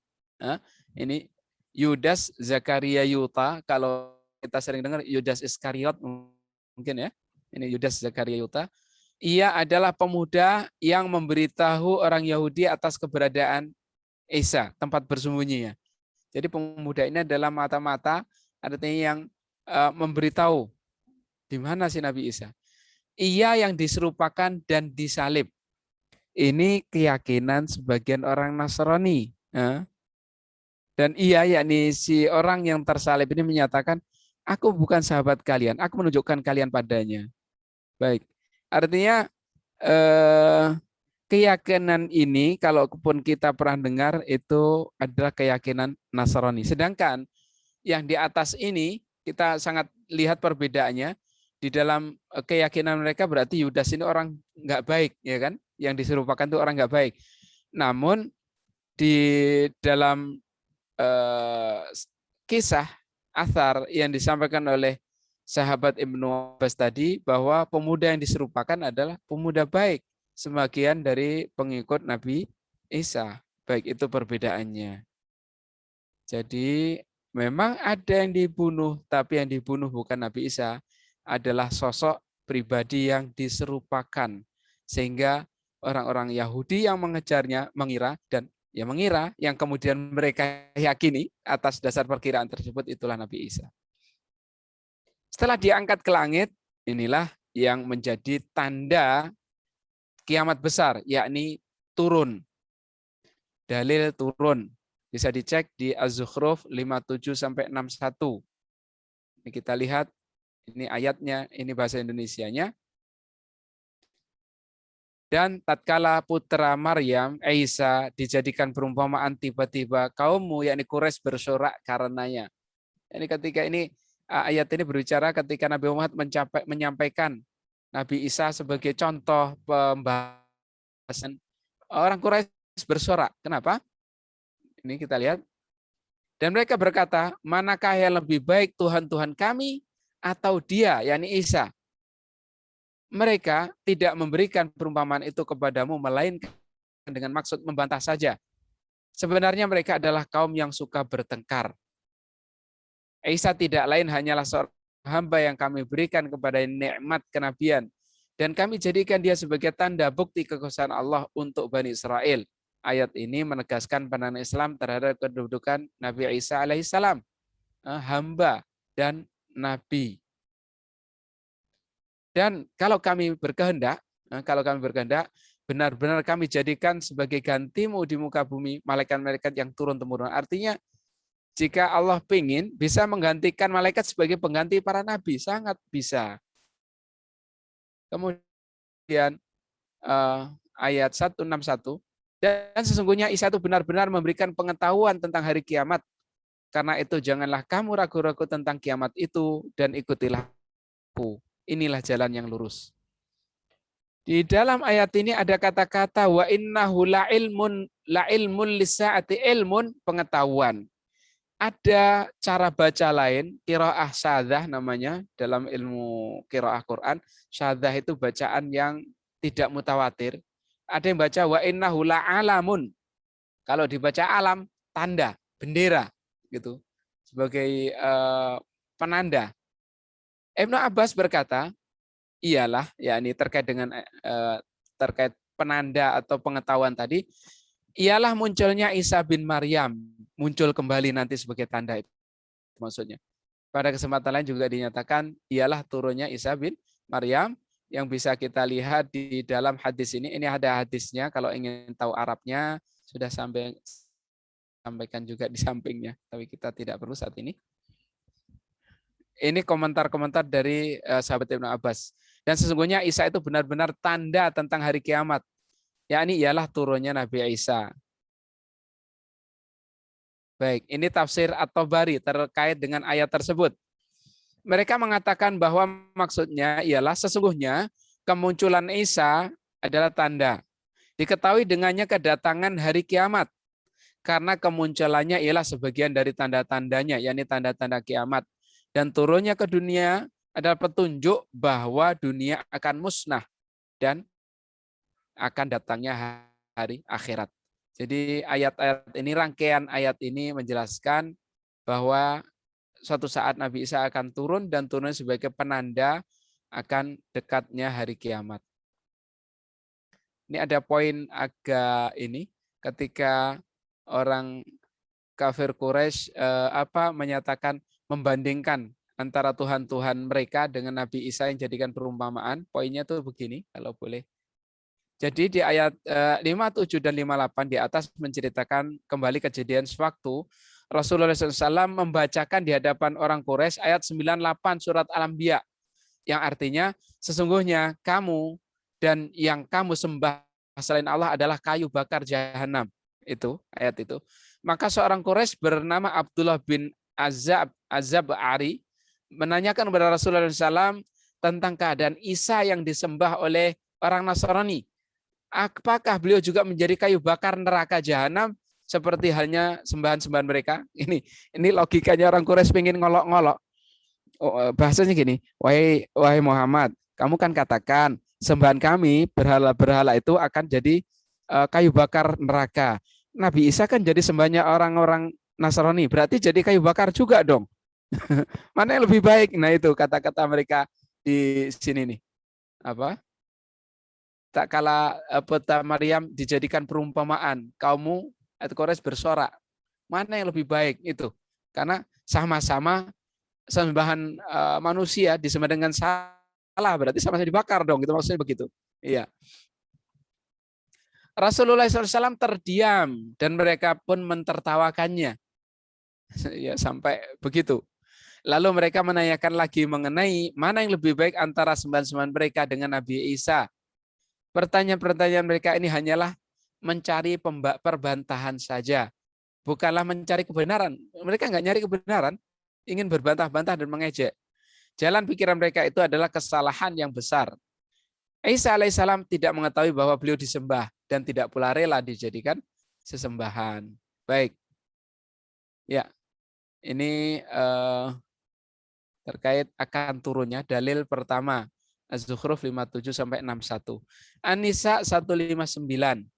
ini Yudas Zakaria Yuta, kalau kita sering dengar Yudas Iskariot mungkin ya, ini Yudas Zakaria Yuta, ia adalah pemuda yang memberitahu orang Yahudi atas keberadaan Isa, tempat bersembunyinya. Jadi pemuda ini adalah mata-mata, artinya yang memberitahu di mana si Nabi Isa. Ia yang diserupakan dan disalib. Ini keyakinan sebagian orang Nasrani. Dan ia, yakni si orang yang tersalib ini menyatakan, aku bukan sahabat kalian, aku menunjukkan kalian padanya. Baik, artinya keyakinan ini kalau pun kita pernah dengar itu adalah keyakinan Nasrani. Sedangkan yang di atas ini kita sangat lihat perbedaannya. Di dalam keyakinan mereka berarti Yudas ini orang nggak baik, ya kan? Yang diserupakan itu orang nggak baik. Namun di dalam kisah athar yang disampaikan oleh sahabat Ibnu Abbas tadi, bahwa pemuda yang diserupakan adalah pemuda baik, sebagian dari pengikut Nabi Isa. Baik, itu perbedaannya. Jadi memang ada yang dibunuh, tapi yang dibunuh bukan Nabi Isa, adalah sosok pribadi yang diserupakan. Sehingga orang-orang Yahudi yang mengejarnya mengira, dan yang kemudian mereka yakini atas dasar perkiraan tersebut, itulah Nabi Isa. Setelah diangkat ke langit, inilah yang menjadi tanda kiamat besar, yakni turun. Dalil turun. Bisa dicek di Az-Zukhruf 57-61. Ini kita lihat, ini ayatnya, ini bahasa Indonesianya. Dan tatkala putra Maryam, Isa, dijadikan perumpamaan, tiba-tiba kaummu, yakni Quraisy, bersorak karenanya. Ini ketika ini ayat ini berbicara ketika Nabi Muhammad menyampaikan Nabi Isa sebagai contoh pembahasan, orang Quraisy bersorak. Kenapa? Ini kita lihat. Dan mereka berkata, manakah yang lebih baik, Tuhan-Tuhan kami atau dia, yakni Isa? Mereka tidak memberikan perumpamaan itu kepadamu, melainkan dengan maksud membantah saja. Sebenarnya mereka adalah kaum yang suka bertengkar. Isa tidak lain hanyalah seorang hamba yang kami berikan kepada nikmat kenabian, dan kami jadikan dia sebagai tanda bukti kekuasaan Allah untuk Bani Israel. Ayat ini menegaskan pandangan Islam terhadap kedudukan Nabi Isa alaihissalam, hamba dan nabi. Dan kalau kami berkehendak, benar-benar kami jadikan sebagai gantimu di muka bumi malaikat-malaikat yang turun-temurun. Artinya, jika Allah ingin, bisa menggantikan malaikat sebagai pengganti para nabi, sangat bisa. Kemudian ayat 161, dan sesungguhnya Isa itu benar-benar memberikan pengetahuan tentang hari kiamat. Karena itu janganlah kamu ragu-ragu tentang kiamat itu, dan ikutilah aku. Inilah jalan yang lurus. Di dalam ayat ini ada kata-kata wa innahu la ilmun lisaati, ilmun, pengetahuan. Ada cara baca lain, qiraah syadzah namanya dalam ilmu qiraah Quran. Syadzah itu bacaan yang tidak mutawatir. Ada yang baca wa innahu la'alamun. Kalau dibaca alam, tanda, bendera gitu. Sebagai penanda. Ibnu Abbas berkata, ialah, yakni terkait dengan terkait penanda atau pengetahuan tadi, ialah munculnya Isa bin Maryam, muncul kembali nanti sebagai tanda itu maksudnya. Pada kesempatan lain juga dinyatakan ialah turunnya Isa bin Maryam yang bisa kita lihat di dalam hadis ini. Ini ada hadisnya, kalau ingin tahu Arabnya sudah sampaikan juga di sampingnya, tapi kita tidak perlu saat ini. Ini komentar-komentar dari sahabat Ibnu Abbas. Dan sesungguhnya Isa itu benar-benar tanda tentang hari kiamat. Yakni ialah turunnya Nabi Isa. Baik, ini tafsir At-Tabari terkait dengan ayat tersebut. Mereka mengatakan bahwa maksudnya ialah sesungguhnya kemunculan Isa adalah tanda. Diketahui dengannya kedatangan hari kiamat. Karena kemunculannya ialah sebagian dari tanda-tandanya, yakni tanda-tanda kiamat. Dan turunnya ke dunia adalah petunjuk bahwa dunia akan musnah dan akan datangnya hari akhirat. Jadi ayat-ayat ini, rangkaian ayat ini menjelaskan bahwa suatu saat Nabi Isa akan turun dan turun sebagai penanda akan dekatnya hari kiamat. Ini ada poin agak ini ketika orang kafir Quraisy menyatakan membandingkan antara Tuhan-Tuhan mereka dengan Nabi Isa yang jadikan perumpamaan. Poinnya tuh begini, kalau boleh. Jadi di ayat 57 dan 58 di atas menceritakan kembali kejadian sewaktu Rasulullah SAW membacakan di hadapan orang Quraisy ayat 98 surat Al-Anbiya, yang artinya sesungguhnya kamu dan yang kamu sembah selain Allah adalah kayu bakar jahanam. Itu ayat itu. Maka seorang Quraisy bernama Abdullah bin Azab-Ari menanyakan kepada Rasulullah SAW tentang keadaan Isa yang disembah oleh orang Nasrani. Apakah beliau juga menjadi kayu bakar neraka jahanam seperti halnya sembahan-sembahan mereka? Ini logikanya orang Quraisy pengen ngolok-ngolok. Bahasanya gini, wahai Muhammad, kamu kan katakan sembahan kami berhala-berhala itu akan jadi kayu bakar neraka. Nabi Isa kan jadi sembahnya orang-orang Nasrani, berarti jadi kayu bakar juga dong. Mana yang lebih baik? Nah itu kata-kata mereka di sini nih. Apa? Tak kala peta Maryam dijadikan perumpamaan, kaummu atau Quraisy bersorak. Mana yang lebih baik itu? Karena sama-sama sembahan manusia disembah dengan salah, berarti sama-sama dibakar dong. Itu maksudnya begitu. Iya. Rasulullah SAW terdiam dan mereka pun mentertawakannya. Ya, sampai begitu. Lalu mereka menanyakan lagi mengenai mana yang lebih baik antara sembahan-sembahan mereka dengan Nabi Isa. Pertanyaan-pertanyaan mereka ini hanyalah mencari perbantahan saja. Bukanlah mencari kebenaran. Mereka nggak nyari kebenaran, ingin berbantah-bantah dan mengejek. Jalan pikiran mereka itu adalah kesalahan yang besar. Isa alaihissalam tidak mengetahui bahwa beliau disembah dan tidak pula rela dijadikan sesembahan. Baik. Ya, ini terkait akan turunnya dalil pertama. Az-Zukhruf 57 sampai 61. An-Nisa 159.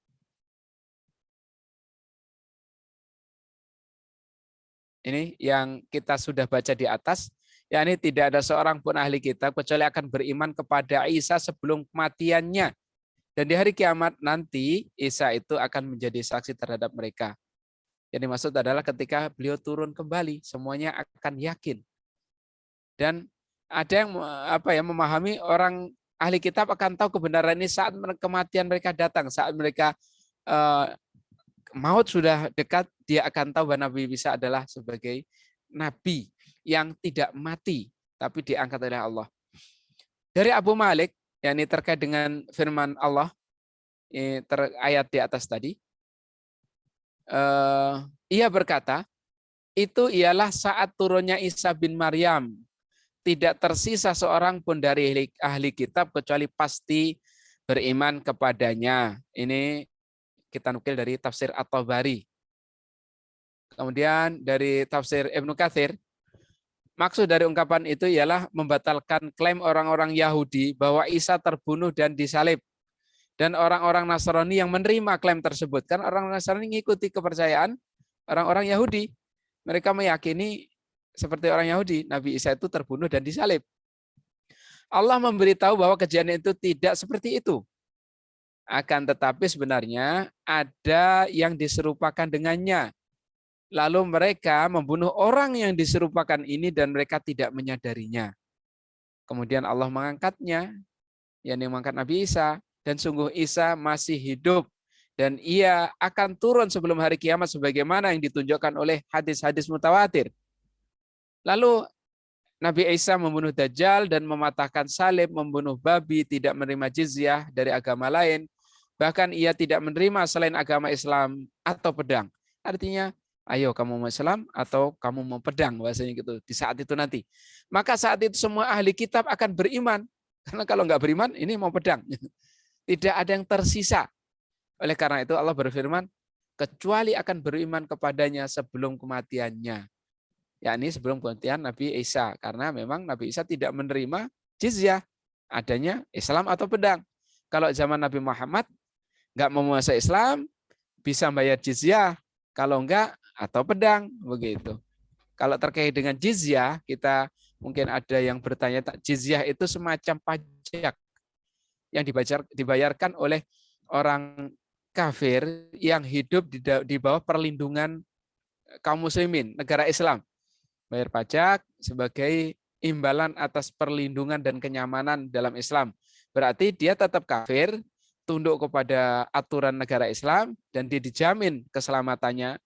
Ini yang kita sudah baca di atas, yakni tidak ada seorang pun ahli kitab kecuali akan beriman kepada Isa sebelum kematiannya. Dan di hari kiamat nanti Isa itu akan menjadi saksi terhadap mereka. Yang dimaksud adalah ketika beliau turun kembali, semuanya akan yakin. Dan ada yang memahami orang ahli kitab akan tahu kebenaran ini saat kematian mereka datang, saat mereka maut sudah dekat, dia akan tahu bahwa Nabi Isa adalah sebagai nabi yang tidak mati tapi diangkat oleh Allah. Dari Abu Malik, yakni terkait dengan firman Allah ayat di atas tadi, ia berkata, itu ialah saat turunnya Isa bin Maryam. Tidak tersisa seorang pun dari ahli kitab kecuali pasti beriman kepadanya. Ini kita nukil dari tafsir At-Tabari. Kemudian dari tafsir Ibnu Katsir, maksud dari ungkapan itu ialah membatalkan klaim orang-orang Yahudi bahwa Isa terbunuh dan disalib. dan orang-orang Nasrani yang menerima klaim tersebut. Kan orang Nasrani mengikuti kepercayaan orang-orang Yahudi. Mereka meyakini seperti orang Yahudi, Nabi Isa itu terbunuh dan disalib. Allah memberitahu bahwa kejadian itu tidak seperti itu. Akan tetapi sebenarnya ada yang diserupakan dengannya. Lalu mereka membunuh orang yang diserupakan ini dan mereka tidak menyadarinya. Kemudian Allah mengangkatnya, yakni mengangkat Nabi Isa. Dan sungguh Isa masih hidup dan ia akan turun sebelum hari kiamat sebagaimana yang ditunjukkan oleh hadis-hadis mutawatir. Lalu Nabi Isa membunuh Dajjal dan mematahkan salib, membunuh babi, tidak menerima jizyah dari agama lain. Bahkan ia tidak menerima selain agama Islam atau pedang. Artinya, ayo kamu mau Islam atau kamu mau pedang, bahasanya gitu. Di saat itu nanti. Maka saat itu semua ahli kitab akan beriman. Karena kalau nggak beriman, ini mau pedang. Tidak ada yang tersisa. Oleh karena itu Allah berfirman, kecuali akan beriman kepadanya sebelum kematiannya. Yakni sebelum kematian Nabi Isa. Karena memang Nabi Isa tidak menerima jizyah. Adanya Islam atau pedang. Kalau zaman Nabi Muhammad, nggak menguasai Islam, bisa bayar jizyah. Kalau enggak, atau pedang. Begitu. Kalau terkait dengan jizyah, kita mungkin ada yang bertanya, jizyah itu semacam pajak yang dibayarkan oleh orang kafir yang hidup di bawah perlindungan kaum muslimin, negara Islam. Bayar pajak sebagai imbalan atas perlindungan dan kenyamanan dalam Islam. Berarti dia tetap kafir, tunduk kepada aturan negara Islam, dan dia dijamin keselamatannya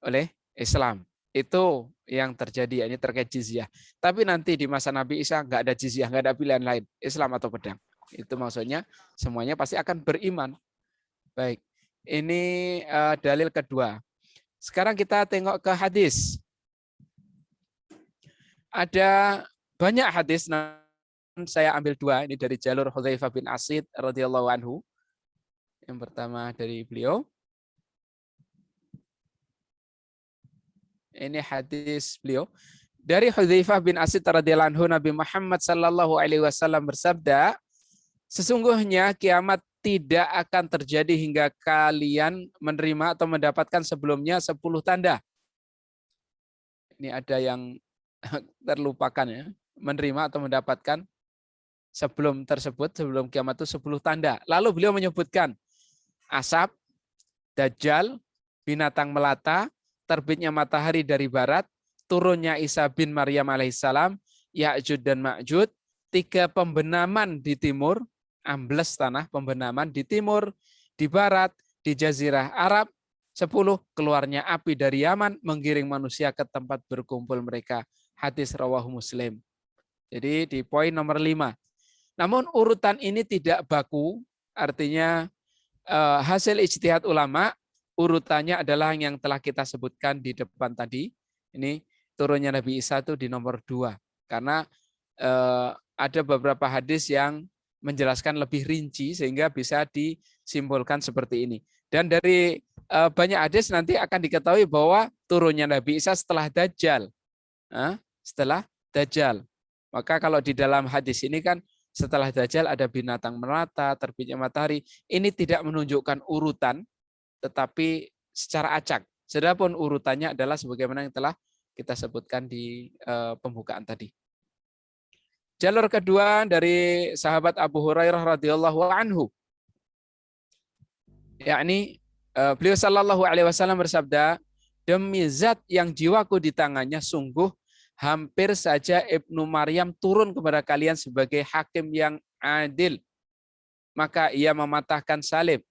oleh Islam. Itu yang terjadi, ini terkait jizyah. Tapi nanti di masa Nabi Isa nggak ada jizyah, nggak ada pilihan lain, Islam atau pedang. Itu maksudnya semuanya pasti akan beriman. Baik, ini dalil kedua. Sekarang kita tengok ke hadis. Ada banyak hadis, namun saya ambil dua. Ini dari jalur Hudzaifah bin Asid radhiyallahu anhu. Yang pertama dari beliau. Ini hadis beliau. Dari Hudzaifah bin Asid radhiyallahu anhu, Nabi Muhammad sallallahu alaihi wasallam bersabda, sesungguhnya kiamat tidak akan terjadi hingga kalian menerima atau mendapatkan sebelumnya 10 tanda. Ini ada yang terlupakan ya. Menerima atau mendapatkan sebelum tersebut, sebelum kiamat itu 10 tanda. Lalu beliau menyebutkan asap, dajjal, binatang melata, terbitnya matahari dari barat, turunnya Isa bin Maryam alaihissalam, Ya'jud dan Ma'jud, 3 pembenaman di timur, ambles tanah pembenaman di timur, di barat, di Jazirah Arab, 10 keluarnya api dari Yaman menggiring manusia ke tempat berkumpul mereka. Hadis rawahu Muslim. Jadi di poin nomor 5. Namun urutan ini tidak baku, artinya hasil ijtihad ulama, urutannya adalah yang telah kita sebutkan di depan tadi. Ini turunnya Nabi Isa itu di nomor 2. Karena ada beberapa hadis yang menjelaskan lebih rinci sehingga bisa disimpulkan seperti ini. Dan dari banyak hadis nanti akan diketahui bahwa turunnya Nabi Isa setelah Dajjal. Setelah Dajjal. Maka kalau di dalam hadis ini kan setelah Dajjal ada binatang melata, terbitnya matahari. Ini tidak menunjukkan urutan, tetapi secara acak. Sedapun urutannya adalah sebagaimana yang telah kita sebutkan di pembukaan tadi. Jalur kedua dari sahabat Abu Hurairah radhiyallahu anhu. Yakni beliau sallallahu alaihi wasallam bersabda, demi zat yang jiwaku di tangannya, sungguh hampir saja Ibnu Maryam turun kepada kalian sebagai hakim yang adil. Maka ia mematahkan salib,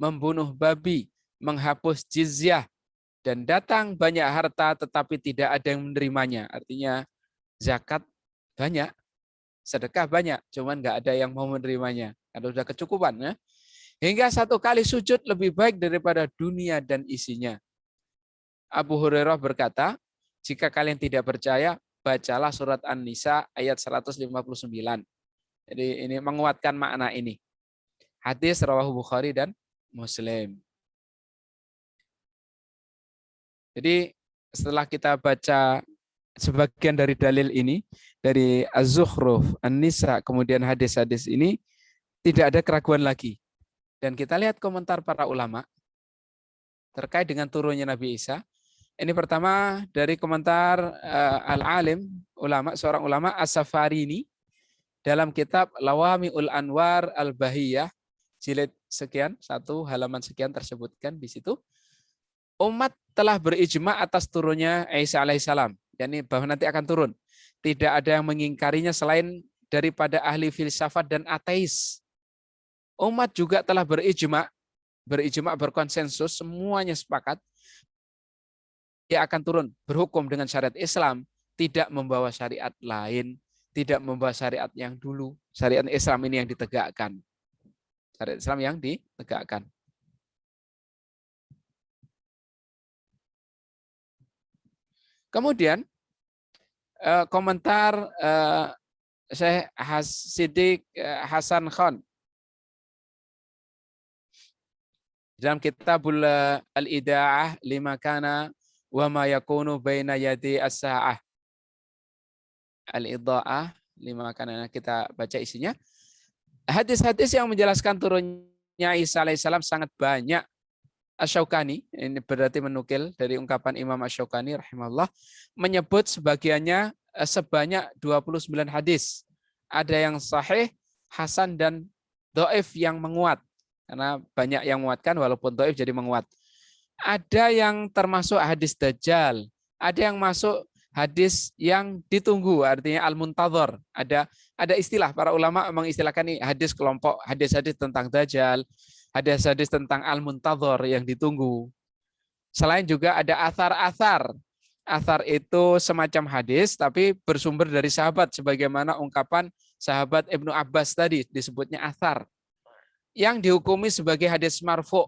membunuh babi, menghapus jizyah, dan datang banyak harta tetapi tidak ada yang menerimanya. Artinya zakat banyak, sedekah banyak, cuman nggak ada yang mau menerimanya. Kalau sudah kecukupan, ya. Hingga 1 kali sujud lebih baik daripada dunia dan isinya. Abu Hurairah berkata, jika kalian tidak percaya, bacalah surat An-Nisa ayat 159. Jadi ini menguatkan makna ini. Hadis rawahu Bukhari dan Muslim. Jadi setelah kita baca sebagian dari dalil ini, dari Az-Zukhruf, An-Nisa, kemudian hadis-hadis ini, tidak ada keraguan lagi Dan kita lihat komentar para ulama terkait dengan turunnya Nabi Isa. Ini pertama dari komentar al-alim, seorang ulama As-Safarini dalam kitab Lawami'ul Anwar Al-Bahiyah, jilid sekian, 1 halaman sekian tersebutkan di situ. Umat telah berijma atas turunnya Isa alaihissalam, yakni bahwa nanti akan turun. Tidak ada yang mengingkarinya selain daripada ahli filsafat dan ateis. Umat juga telah berijma berkonsensus, semuanya sepakat dia akan turun berhukum dengan syariat Islam, tidak membawa syariat lain, tidak membawa syariat yang dulu. Syariat Islam ini yang ditegakkan. Syariat Islam yang ditegakkan. Kemudian komentar Syekh Siddiq Hasan Khan dalam kitabul Al-Ida'ah lima kana wa ma yakunu baina yadi as-sa'ah. Al-Ida'ah lima kana, kita baca isinya. Hadis-hadis yang menjelaskan turunnya Isa alaihissalam sangat banyak. Asy-Syaukani, ini berarti menukil dari ungkapan Imam Asy-Syaukani rahimahullah, menyebut sebagiannya sebanyak 29 hadis. Ada yang sahih, hasan, dan dhaif yang menguat. Karena banyak yang menguatkan, walaupun dhaif jadi menguat. Ada yang termasuk hadis Dajjal. Ada yang masuk hadis yang ditunggu, artinya al-muntadhar. Ada istilah, para ulama mengistilahkan ini hadis kelompok, hadis-hadis tentang Dajjal, hadis-hadis tentang al-muntadhar yang ditunggu. Selain juga ada athar-athar. Athar itu semacam hadis, tapi bersumber dari sahabat, sebagaimana ungkapan sahabat Ibnu Abbas tadi, disebutnya athar. Yang dihukumi sebagai hadis marfu,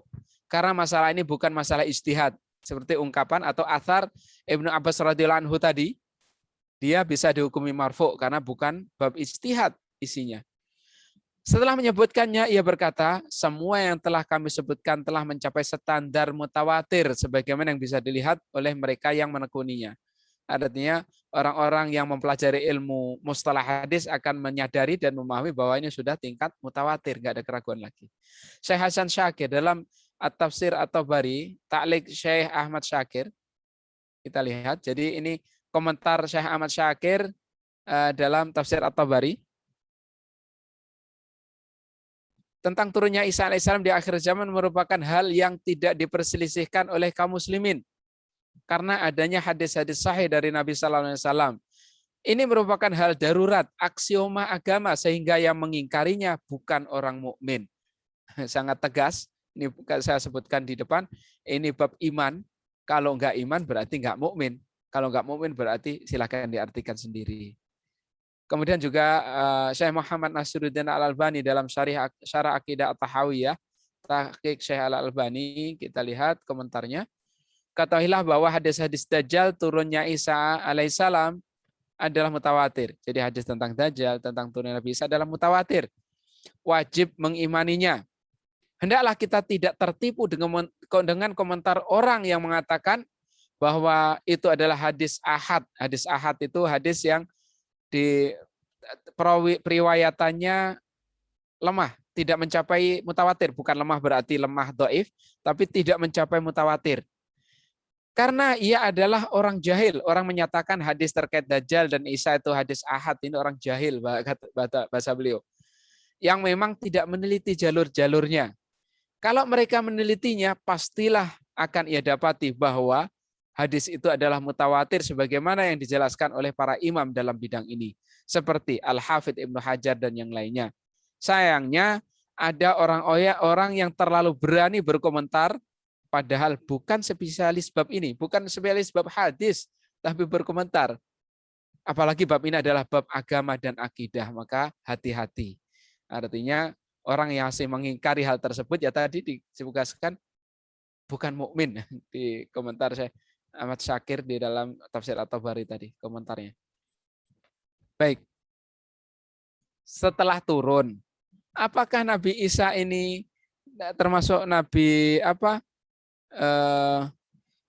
karena masalah ini bukan masalah ijtihad. Seperti ungkapan atau athar Ibnu Abbas radhiyallahu anhu tadi, dia bisa dihukumi marfu karena bukan bab ijtihad isinya. Setelah menyebutkannya, ia berkata, semua yang telah kami sebutkan telah mencapai standar mutawatir, sebagaimana yang bisa dilihat oleh mereka yang menekuninya. Artinya, orang-orang yang mempelajari ilmu mustalah hadis akan menyadari dan memahami bahwa ini sudah tingkat mutawatir, nggak ada keraguan lagi. Syekh Hasan Syakir dalam At-Tafsir At-Tabari, Ta'liq Syekh Ahmad Syakir, kita lihat. Jadi ini komentar Syekh Ahmad Syakir dalam Tafsir At-Tabari tentang turunnya Isa alaihissalam di akhir zaman merupakan hal yang tidak diperselisihkan oleh kaum muslimin karena adanya hadis-hadis sahih dari Nabi Sallallahu Alaihi Wasallam. Ini merupakan hal darurat, aksioma agama, sehingga yang mengingkarinya bukan orang mukmin. Sangat tegas. Ini saya sebutkan di depan. Ini bab iman. Kalau enggak iman berarti enggak mukmin. Kalau enggak mukmin berarti silakan diartikan sendiri. Kemudian juga Syekh Muhammad Nasiruddin Al-Albani dalam Syarah Aqidah At-Tahawiyah, Tahqiq Syekh Al-Albani, kita lihat komentarnya. Ketahuilah bahwa hadis-hadis Dajjal turunnya Isa alaihissalam adalah mutawatir. Jadi hadis tentang Dajjal, tentang turunnya Nabi Isa adalah mutawatir. Wajib mengimaninya. Hendaklah kita tidak tertipu dengan komentar orang yang mengatakan bahwa itu adalah hadis ahad. Hadis ahad itu hadis yang di periwayatannya lemah, tidak mencapai mutawatir. Bukan lemah berarti lemah dhaif, tapi tidak mencapai mutawatir. Karena ia adalah orang jahil. Orang menyatakan hadis terkait Dajjal dan Isa itu hadis ahad. Ini orang jahil, bahasa beliau. Yang memang tidak meneliti jalur-jalurnya. Kalau mereka menelitinya, pastilah akan ia dapati bahwa hadis itu adalah mutawatir sebagaimana yang dijelaskan oleh para imam dalam bidang ini. Seperti Al-Hafidh Ibnu Hajar dan yang lainnya. Sayangnya ada orang yang terlalu berani berkomentar padahal bukan spesialis bab ini, bukan spesialis bab hadis, tapi berkomentar. Apalagi bab ini adalah bab agama dan akidah, maka hati-hati. Artinya orang yang masih mengingkari hal tersebut ya tadi disebutkan bukan mukmin di komentar saya Ahmad Syakir di dalam Tafsir At-Tabari tadi komentarnya. Baik. Setelah turun, apakah Nabi Isa ini termasuk Nabi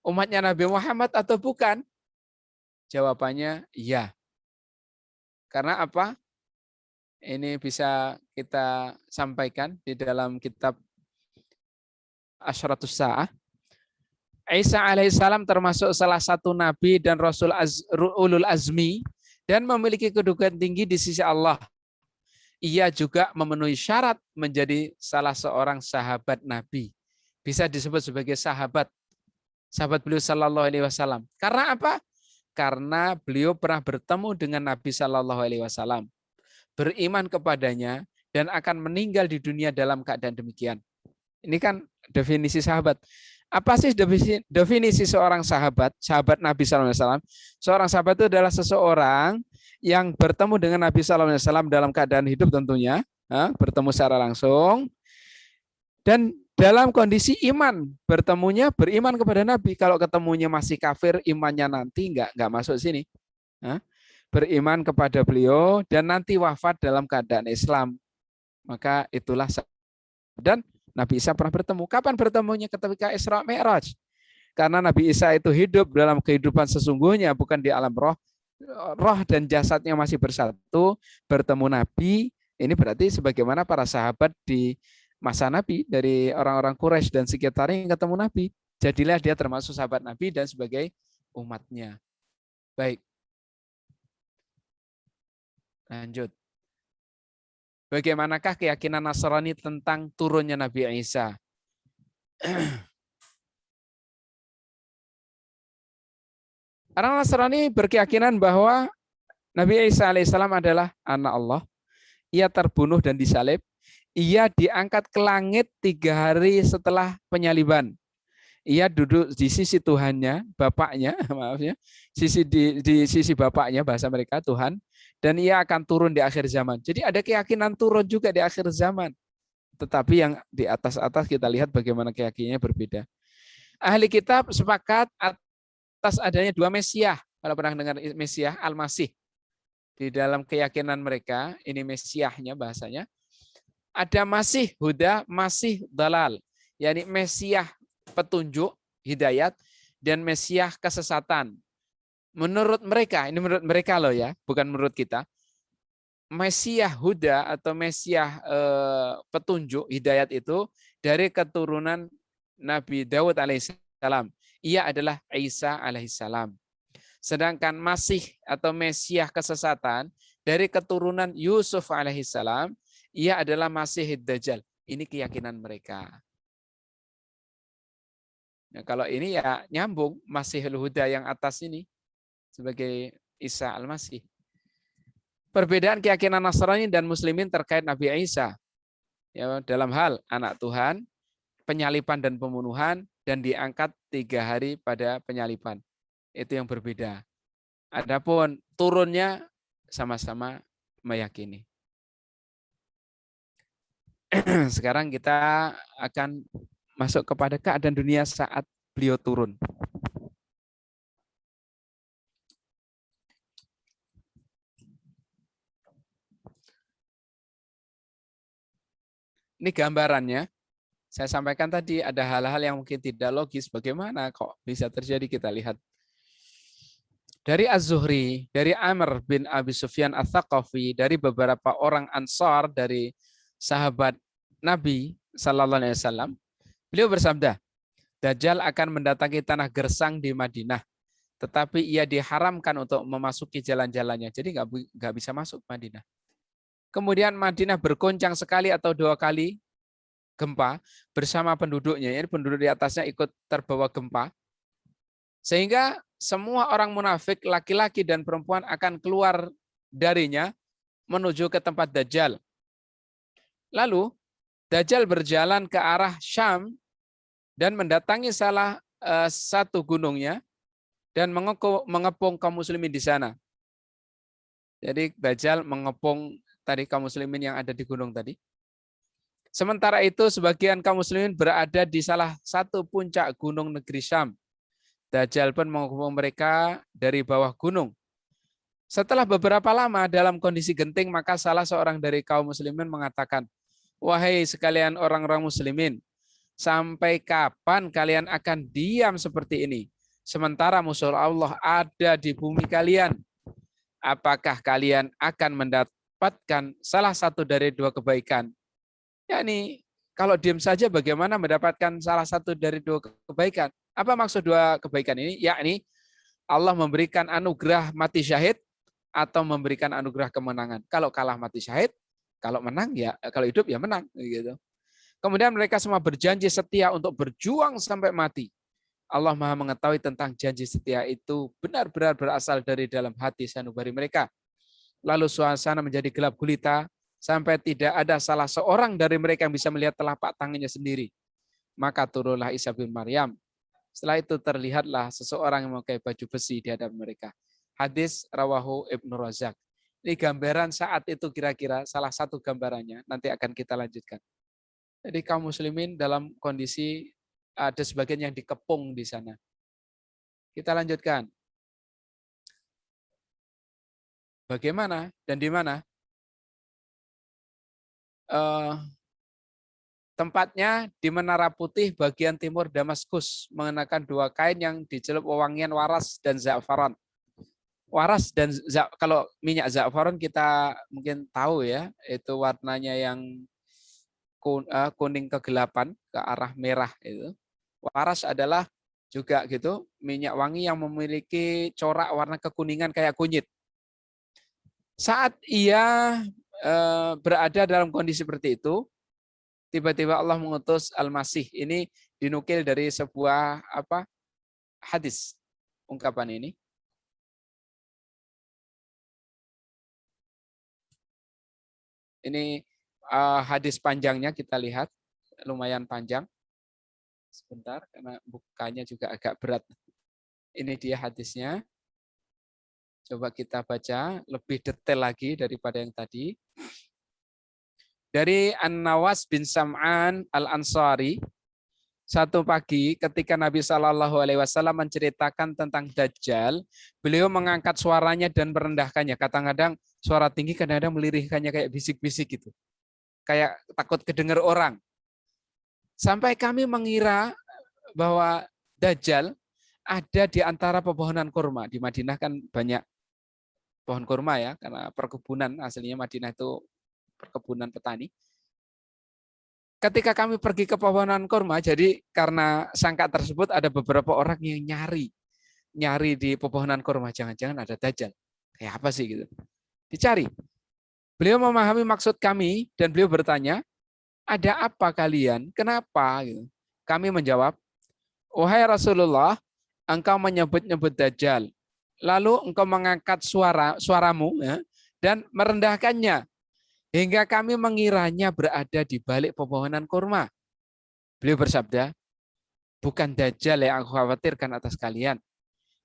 umatnya Nabi Muhammad atau bukan? Jawabannya iya. Karena apa? Ini bisa kita sampaikan di dalam kitab asyratus sa'ah. Isa alaihissalam termasuk salah satu nabi dan rasul ulul azmi dan memiliki kedudukan tinggi di sisi Allah. Ia juga memenuhi syarat menjadi salah seorang sahabat Nabi. Bisa disebut sebagai sahabat beliau sallallahu alaihi wasallam. Karena apa? Karena beliau pernah bertemu dengan Nabi sallallahu alaihi wasallam, beriman kepadanya dan akan meninggal di dunia dalam keadaan demikian. Ini kan definisi sahabat. Apa sih definisi seorang sahabat Nabi sallallahu alaihi wasallam? Seorang sahabat itu adalah seseorang yang bertemu dengan Nabi sallallahu alaihi wasallam dalam keadaan hidup tentunya, bertemu secara langsung dan dalam kondisi iman, beriman kepada Nabi. Kalau ketemunya masih kafir, imannya nanti enggak masuk sini. Beriman kepada beliau dan nanti wafat dalam keadaan Islam. Maka itulah. Dan Nabi Isa pernah bertemu. Kapan bertemunya? Ketika Isra Mi'raj. Karena Nabi Isa itu hidup dalam kehidupan sesungguhnya, bukan di alam roh. Roh dan jasadnya masih bersatu, bertemu Nabi. Ini berarti sebagaimana para sahabat di masa Nabi, dari orang-orang Quraisy dan sekitarnya yang ketemu Nabi. Jadilah dia termasuk sahabat Nabi dan sebagai umatnya. Baik. Lanjut. Bagaimanakah keyakinan Nasrani tentang turunnya Nabi Isa? Orang Nasrani berkeyakinan bahwa Nabi Isa alaihissalam adalah anak Allah. Ia terbunuh dan disalib. Ia diangkat ke langit 3 hari setelah penyaliban. Ia duduk di sisi Tuhannya, Bapaknya, maaf ya, di sisi Bapaknya, bahasa mereka Tuhan, dan ia akan turun di akhir zaman. Jadi ada keyakinan turun juga di akhir zaman. Tetapi yang di atas-atas kita lihat bagaimana keyakinannya berbeda. Ahli kitab sepakat atas adanya 2 Mesiah. Kalau pernah dengar Mesiah, Al-Masih. Di dalam keyakinan mereka, ini Mesiahnya bahasanya, ada Masih Huda, Masih Dalal. yakni Mesiah petunjuk, hidayat, dan Mesiah kesesatan. Menurut mereka, ini menurut mereka loh ya, bukan menurut kita, Mesiah Huda atau Mesiah petunjuk, hidayat itu dari keturunan Nabi Daud alaihissalam. Ia adalah Isa alaihissalam. Sedangkan Masih atau Mesiah kesesatan dari keturunan Yusuf alaihissalam, ia adalah Masih Dajjal. Ini keyakinan mereka. Nah, kalau ini ya nyambung Masihul Huda yang atas ini sebagai Isa Al-Masih. Perbedaan keyakinan Nasrani dan Muslimin terkait Nabi Isa ya, dalam hal anak Tuhan, penyaliban dan pembunuhan, dan diangkat 3 hari pada penyaliban. Itu yang berbeda. Adapun turunnya sama-sama meyakini. Sekarang kita akan masuk kepada keadaan dunia saat beliau turun. Ini gambarannya. Saya sampaikan tadi ada hal-hal yang mungkin tidak logis. Bagaimana kok bisa terjadi, kita lihat. Dari Az-Zuhri, dari Amr bin Abi Sufyan Ats-Tsaqafi, dari beberapa orang Ansar, dari sahabat Nabi Sallallahu Alaihi Wasallam, beliau bersabda, Dajjal akan mendatangi tanah gersang di Madinah, tetapi ia diharamkan untuk memasuki jalan-jalannya, jadi nggak bisa masuk Madinah. Kemudian Madinah bergoncang sekali atau 2 kali gempa bersama penduduknya, ini penduduk di atasnya ikut terbawa gempa, sehingga semua orang munafik, laki-laki dan perempuan akan keluar darinya menuju ke tempat Dajjal. Lalu Dajjal berjalan ke arah Syam dan mendatangi salah satu gunungnya dan mengepung kaum muslimin di sana. Jadi Dajjal mengepung tadi kaum muslimin yang ada di gunung tadi. Sementara itu sebagian kaum muslimin berada di salah satu puncak gunung negeri Syam. Dajjal pun mengepung mereka dari bawah gunung. Setelah beberapa lama dalam kondisi genting, maka salah seorang dari kaum muslimin mengatakan, wahai sekalian orang-orang muslimin, sampai kapan kalian akan diam seperti ini? Sementara musuh Allah ada di bumi kalian. Apakah kalian akan mendapatkan salah satu dari 2 kebaikan? Yakni Kalau diam saja bagaimana mendapatkan salah satu dari dua kebaikan? Apa maksud dua kebaikan ini? Yakni Allah memberikan anugerah mati syahid atau memberikan anugerah kemenangan. Kalau kalah mati syahid, kalau menang ya, kalau hidup ya menang gitu. Kemudian mereka semua berjanji setia untuk berjuang sampai mati. Allah Maha mengetahui tentang janji setia itu benar-benar berasal dari dalam hati sanubari mereka. Lalu suasana menjadi gelap gulita sampai tidak ada salah seorang dari mereka yang bisa melihat telapak tangannya sendiri. Maka turunlah Isa bin Maryam. Setelah itu terlihatlah seseorang yang memakai baju besi di hadapan mereka. Hadis rawahu Ibnu Razak. Ini gambaran saat itu kira-kira salah satu gambarannya. Nanti akan kita lanjutkan. Jadi kaum muslimin dalam kondisi ada sebagian yang dikepung di sana. Kita lanjutkan. Bagaimana dan di mana? Tempatnya di Menara Putih bagian timur Damaskus, mengenakan dua kain yang dicelup wewangian waras dan za'faran. Waras dan kalau minyak za'faran kita mungkin tahu ya, itu warnanya yang kuning kegelapan ke arah merah itu. Waras adalah juga gitu minyak wangi yang memiliki corak warna kekuningan kayak kunyit. Saat ia berada dalam kondisi seperti itu, tiba-tiba Allah mengutus Al-Masih. Ini dinukil dari sebuah hadis ungkapan ini. Ini hadis panjangnya kita lihat, lumayan panjang. Sebentar, karena bukanya juga agak berat. Ini dia hadisnya. Coba kita baca lebih detail lagi daripada yang tadi. Dari An-Nawas bin Sam'an Al-Ansari, satu pagi ketika Nabi SAW menceritakan tentang Dajjal, beliau mengangkat suaranya dan merendahkannya. Kadang-kadang suara tinggi, kadang-kadang melirihkannya kayak bisik-bisik gitu. Kayak takut kedengar orang. Sampai kami mengira bahwa Dajjal ada di antara pepohonan kurma. Di Madinah kan banyak pohon kurma ya, karena perkebunan aslinya Madinah itu perkebunan petani. Ketika kami pergi ke pepohonan kurma, jadi karena sangka tersebut ada beberapa orang yang nyari di pepohonan kurma, jangan-jangan ada Dajjal. Kayak apa sih gitu? Dicari. Beliau memahami maksud kami dan beliau bertanya, ada apa kalian? Kenapa? Gitu. Kami menjawab, wahai Rasulullah, engkau menyebut-nyebut Dajjal. Lalu engkau mengangkat suaramu ya, dan merendahkannya. Hingga kami mengiranya berada di balik pepohonan kurma. Beliau bersabda, bukan Dajjal yang aku khawatirkan atas kalian.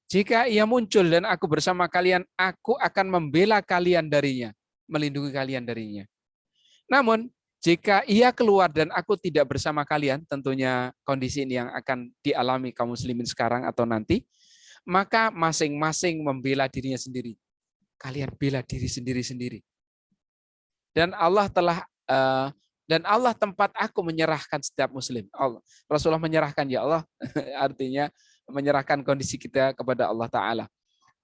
Jika ia muncul dan aku bersama kalian, aku akan membela kalian darinya, melindungi kalian darinya. Namun, jika ia keluar dan aku tidak bersama kalian, tentunya kondisi ini yang akan dialami kaum muslimin sekarang atau nanti, maka masing-masing membela dirinya sendiri. Kalian bela diri sendiri-sendiri. Dan Allah tempat aku menyerahkan setiap muslim. Rasulullah menyerahkan, ya Allah, artinya menyerahkan kondisi kita kepada Allah Ta'ala.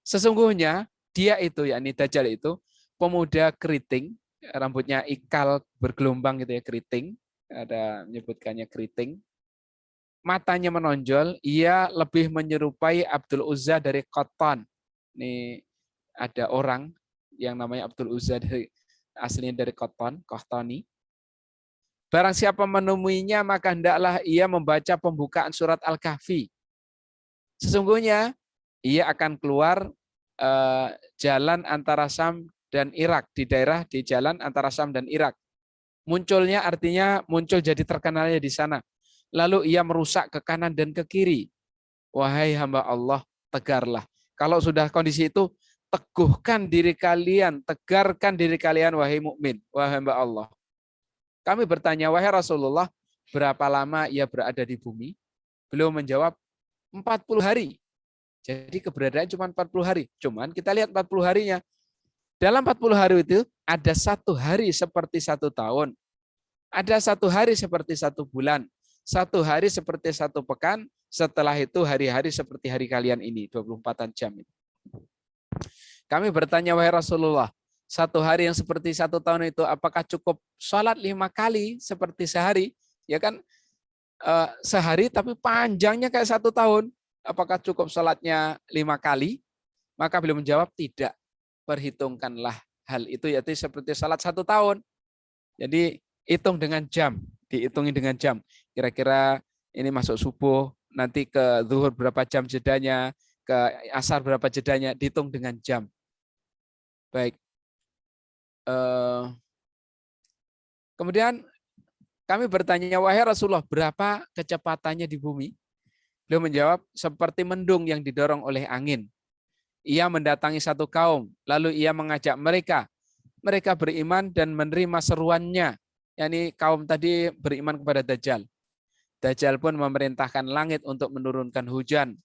Sesungguhnya dia itu, yakni Dajjal itu, pemuda keriting, rambutnya ikal bergelombang gitu ya, keriting, ada menyebutkannya keriting. Matanya menonjol, ia lebih menyerupai Abdul Uzza dari Qattan. Ini ada orang yang namanya Abdul Uzza dari aslinya dari Qattan, Qahtani. Barang siapa menemuinya, maka hendaklah ia membaca pembukaan surat Al-Kahfi. Sesungguhnya ia akan keluar jalan antara Syam dan Irak, di jalan antara Syam dan Irak. Munculnya artinya muncul jadi terkenalnya di sana. Lalu ia merusak ke kanan dan ke kiri. Wahai hamba Allah, tegarlah. Kalau sudah kondisi itu, teguhkan diri kalian, tegarkan diri kalian, wahai mukmin, wahai hamba Allah. Kami bertanya, wahai Rasulullah, berapa lama ia berada di bumi? Beliau menjawab, 40 hari. Jadi keberadaan cuma 40 hari. Cuman kita lihat 40 harinya. Dalam 40 hari itu, ada 1 hari seperti 1 tahun. Ada 1 hari seperti 1 bulan. 1 hari seperti 1 pekan, setelah itu hari-hari seperti hari kalian ini, 24 jam. Kami bertanya, wahai Rasulullah, 1 hari yang seperti 1 tahun itu, apakah cukup sholat 5 kali seperti sehari? Ya kan, sehari tapi panjangnya kayak 1 tahun. Apakah cukup sholatnya 5 kali? Maka beliau menjawab tidak. Perhitungkanlah hal itu, yaitu seperti sholat 1 tahun. Jadi hitung dengan jam, dihitungi dengan jam. Kira-kira ini masuk subuh, nanti ke zuhur berapa jam jedanya, ke asar berapa jedanya, dihitung dengan jam. Baik. Kemudian kami bertanya, wahai Rasulullah, berapa kecepatannya di bumi? Beliau menjawab, seperti mendung yang didorong oleh angin. Ia mendatangi satu kaum, lalu ia mengajak mereka. Mereka beriman dan menerima seruannya. yakni kaum tadi beriman kepada Dajjal. Dajjal pun memerintahkan langit untuk menurunkan hujan.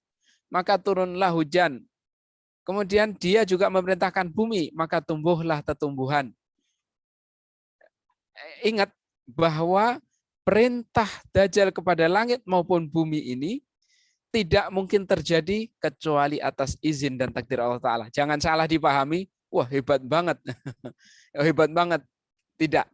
Maka turunlah hujan. Kemudian dia juga memerintahkan bumi, maka tumbuhlah tetumbuhan. Ingat bahwa perintah Dajjal kepada langit maupun bumi ini tidak mungkin terjadi kecuali atas izin dan takdir Allah Ta'ala. Jangan salah dipahami, wah hebat banget. Hebat banget. Tidak.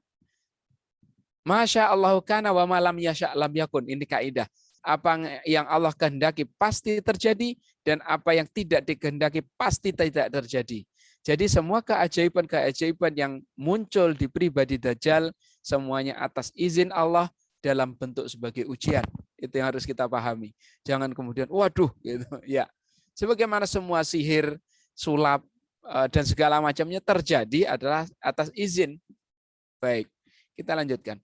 Masya Allah kana wa malam yasha' lam yakun. Ini kaidah. Apa yang Allah kehendaki pasti terjadi, dan apa yang tidak dikehendaki pasti tidak terjadi. Jadi semua keajaiban-keajaiban yang muncul di pribadi Dajjal, semuanya atas izin Allah dalam bentuk sebagai ujian. Itu yang harus kita pahami. Jangan kemudian, waduh, gitu. Ya, sebagaimana semua sihir, sulap, dan segala macamnya terjadi adalah atas izin. Baik, kita lanjutkan.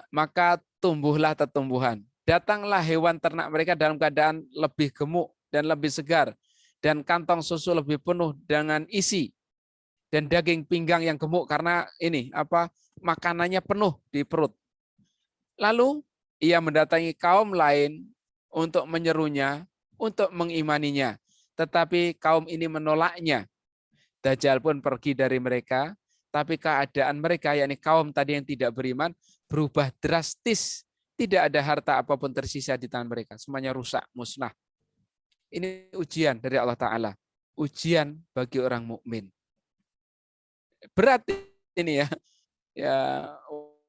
Maka tumbuhlah tetumbuhan. Datanglah hewan ternak mereka dalam keadaan lebih gemuk dan lebih segar, dan kantong susu lebih penuh dengan isi, dan daging pinggang yang gemuk karena ini makanannya penuh di perut. Lalu ia mendatangi kaum lain untuk menyerunya, untuk mengimaninya, tetapi kaum ini menolaknya. Dajjal pun pergi dari mereka, tapi keadaan mereka, yakni kaum tadi yang tidak beriman, berubah drastis. Tidak ada harta apapun tersisa di tangan mereka. Semuanya rusak, musnah. Ini ujian dari Allah Ta'ala. Ujian bagi orang mukmin. Berat ini ya. Ya,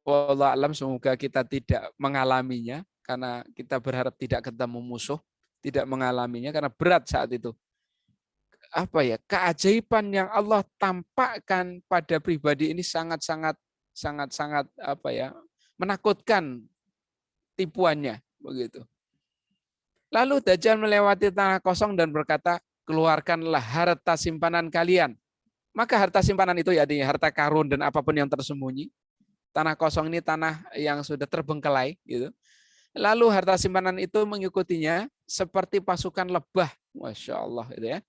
wallah alam, semoga kita tidak mengalaminya, karena kita berharap tidak ketemu musuh, tidak mengalaminya, karena berat saat itu. Keajaiban yang Allah tampakkan pada pribadi ini sangat menakutkan tipuannya begitu. Lalu Dajjal melewati tanah kosong dan berkata, keluarkanlah harta simpanan kalian. Maka harta simpanan itu yakni harta karun dan apapun yang tersembunyi. Tanah kosong ini tanah yang sudah terbengkelai gitu. Lalu harta simpanan itu mengikutinya seperti pasukan lebah. Masya Allah itu ya.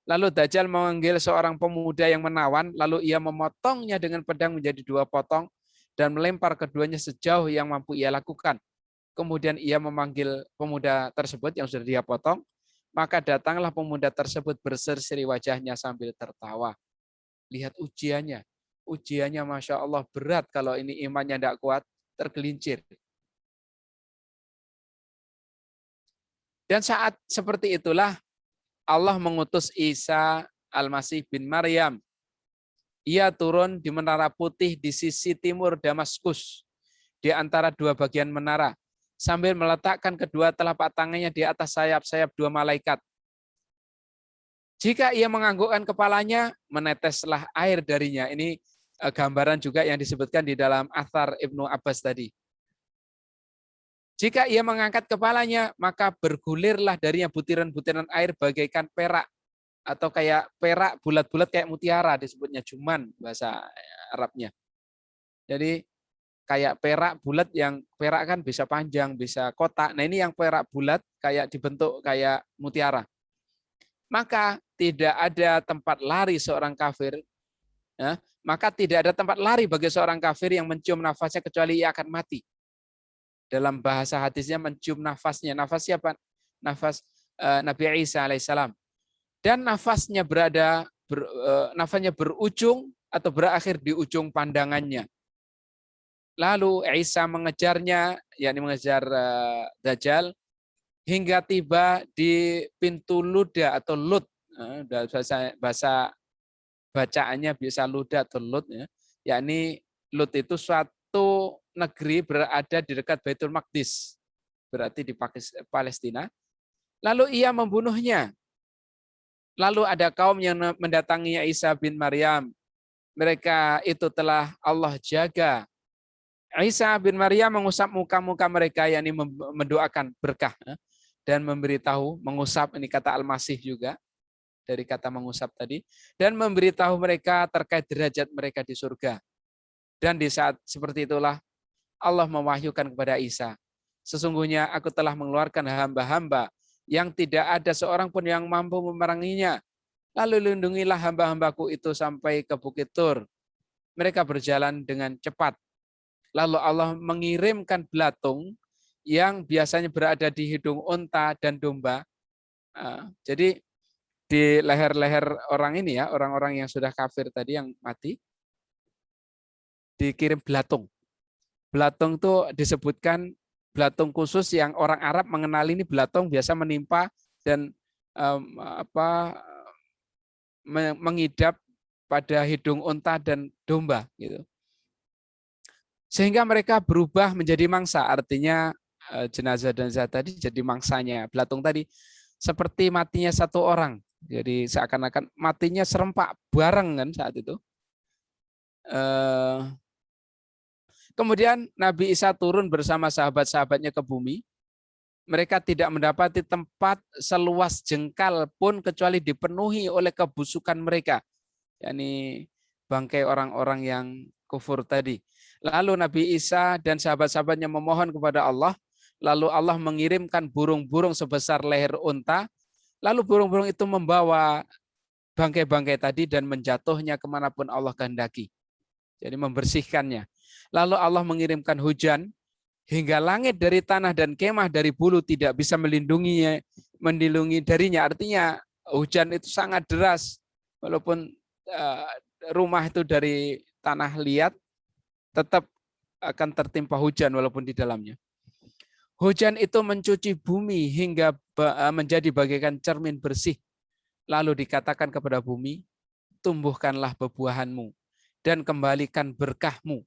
Lalu Dajjal memanggil seorang pemuda yang menawan, lalu ia memotongnya dengan pedang menjadi 2 potong dan melempar keduanya sejauh yang mampu ia lakukan. Kemudian ia memanggil pemuda tersebut yang sudah dia potong, maka datanglah pemuda tersebut berseri-seri wajahnya sambil tertawa. Lihat ujiannya. Ujiannya Masya Allah berat, kalau ini imannya tidak kuat, tergelincir. Dan saat seperti itulah Allah mengutus Isa Al-Masih bin Maryam. Ia turun di menara putih di sisi timur Damaskus, di antara 2 bagian menara, sambil meletakkan kedua telapak tangannya di atas sayap-sayap 2 malaikat. Jika ia menganggukkan kepalanya, meneteslah air darinya. Ini gambaran juga yang disebutkan di dalam Athar Ibnu Abbas tadi. Jika ia mengangkat kepalanya, maka bergulirlah darinya butiran-butiran air bagaikan perak, atau kayak perak bulat-bulat kayak mutiara, disebutnya juman bahasa Arabnya. Jadi kayak perak bulat, yang perak kan bisa panjang, bisa kotak. Nah ini yang perak bulat kayak dibentuk kayak mutiara. Maka tidak ada tempat lari seorang kafir. Ya, maka tidak ada tempat lari bagi seorang kafir yang mencium nafasnya kecuali ia akan mati. Dalam bahasa hadisnya mencium nafasnya. Nafas siapa? Nafas Nabi Isa alaihissalam. Dan nafasnya nafasnya berujung atau berakhir di ujung pandangannya. Lalu Isa mengejarnya, yakni mengejar Dajjal, hingga tiba di pintu Luda atau Lut. Bahasa bacaannya bisa Luda atau Lut, ya. Yakni Lut itu suatu satu negeri berada di dekat Baitul Maqdis, berarti di Palestina. Lalu ia membunuhnya. Lalu ada kaum yang mendatangi Isa bin Maryam. Mereka itu telah Allah jaga. Isa bin Maryam mengusap muka-muka mereka, yakni mendoakan berkah dan memberitahu, mengusap, ini kata Al-Masih juga dari kata mengusap tadi, dan memberitahu mereka terkait derajat mereka di surga. Dan di saat seperti itulah Allah mewahyukan kepada Isa, sesungguhnya aku telah mengeluarkan hamba-hamba yang tidak ada seorang pun yang mampu memeranginya. Lalu lindungilah hamba-hambaku itu sampai ke Bukit Tur. Mereka berjalan dengan cepat. Lalu Allah mengirimkan belatung yang biasanya berada di hidung unta dan domba. Jadi di leher-leher orang ini ya, orang-orang yang sudah kafir tadi yang mati, dikirim belatung. Belatung itu disebutkan belatung khusus yang orang Arab mengenali, ini belatung biasa menimpa dan mengidap pada hidung unta dan domba gitu. Sehingga mereka berubah menjadi mangsa, artinya jenazah-jenazah tadi jadi mangsanya. Belatung tadi seperti matinya satu orang. Jadi seakan-akan matinya serempak bareng kan saat itu. Kemudian Nabi Isa turun bersama sahabat-sahabatnya ke bumi. Mereka tidak mendapati tempat seluas jengkal pun kecuali dipenuhi oleh kebusukan mereka. yakni bangkai orang-orang yang kufur tadi. Lalu Nabi Isa dan sahabat-sahabatnya memohon kepada Allah. Lalu Allah mengirimkan burung-burung sebesar leher unta. Lalu burung-burung itu membawa bangkai-bangkai tadi dan menjatuhnya kemanapun Allah kehendaki. Jadi membersihkannya. Lalu Allah mengirimkan hujan hingga langit dari tanah dan kemah dari bulu tidak bisa melindungi darinya. Artinya hujan itu sangat deras. Walaupun rumah itu dari tanah liat, tetap akan tertimpa hujan walaupun di dalamnya. Hujan itu mencuci bumi hingga menjadi bagaikan cermin bersih. Lalu dikatakan kepada bumi, tumbuhkanlah bebuahanmu dan kembalikan berkahmu.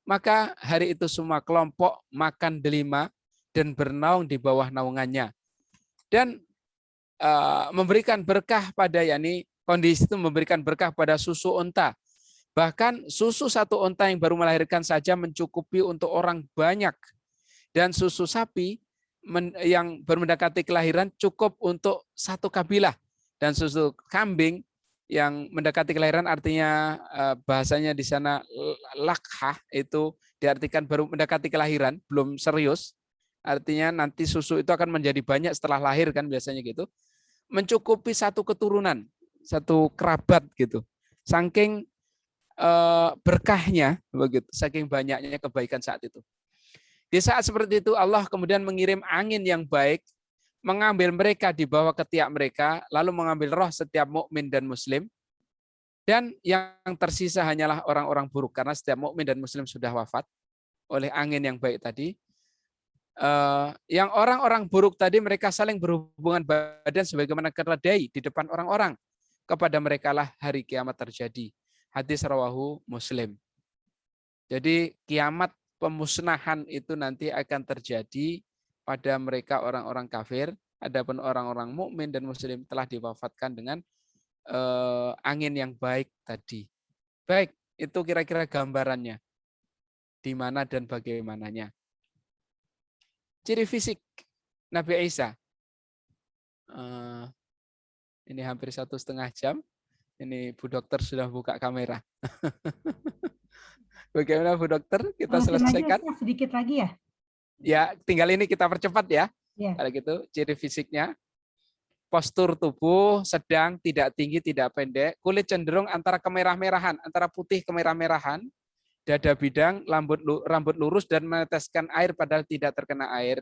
Maka hari itu semua kelompok makan delima dan bernaung di bawah naungannya. Dan memberikan berkah pada, yakni kondisi itu memberikan berkah pada susu unta. Bahkan susu satu unta yang baru melahirkan saja mencukupi untuk orang banyak. Dan susu sapi yang baru mendekati kelahiran cukup untuk satu kabilah. Dan susu kambing yang mendekati kelahiran, artinya bahasanya di sana lakhah, itu diartikan baru mendekati kelahiran, belum serius. Artinya nanti susu itu akan menjadi banyak setelah lahir kan biasanya gitu. Mencukupi satu keturunan, satu kerabat gitu. Saking berkahnya begitu, saking banyaknya kebaikan saat itu. Di saat seperti itu Allah kemudian mengirim angin yang baik, mengambil mereka di bawah ketiak mereka, lalu mengambil roh setiap mukmin dan muslim, dan yang tersisa hanyalah orang-orang buruk karena setiap mukmin dan muslim sudah wafat oleh angin yang baik tadi. Yang orang-orang buruk tadi mereka saling berhubungan badan sebagaimana keledai di depan orang-orang. Kepada mereka lah hari kiamat terjadi. Hadis rawahu Muslim. Jadi kiamat pemusnahan itu nanti akan terjadi pada mereka orang-orang kafir. Adapun orang-orang mukmin dan muslim telah diwafatkan dengan angin yang baik tadi. Baik, itu kira-kira gambarannya. Di mana dan bagaimananya. Ciri fisik Nabi Isa. Ini hampir 1,5 jam. Ini Bu Dokter sudah buka kamera. Bagaimana Bu Dokter? Kita selesaikan. Sedikit lagi ya? Ya, tinggal ini kita percepat ya. Ya. Kalau gitu, ciri fisiknya. Postur tubuh sedang, tidak tinggi, tidak pendek. Kulit cenderung antara kemerah-merahan, antara putih kemerah-merahan. Dada bidang, rambut lurus dan meneteskan air padahal tidak terkena air.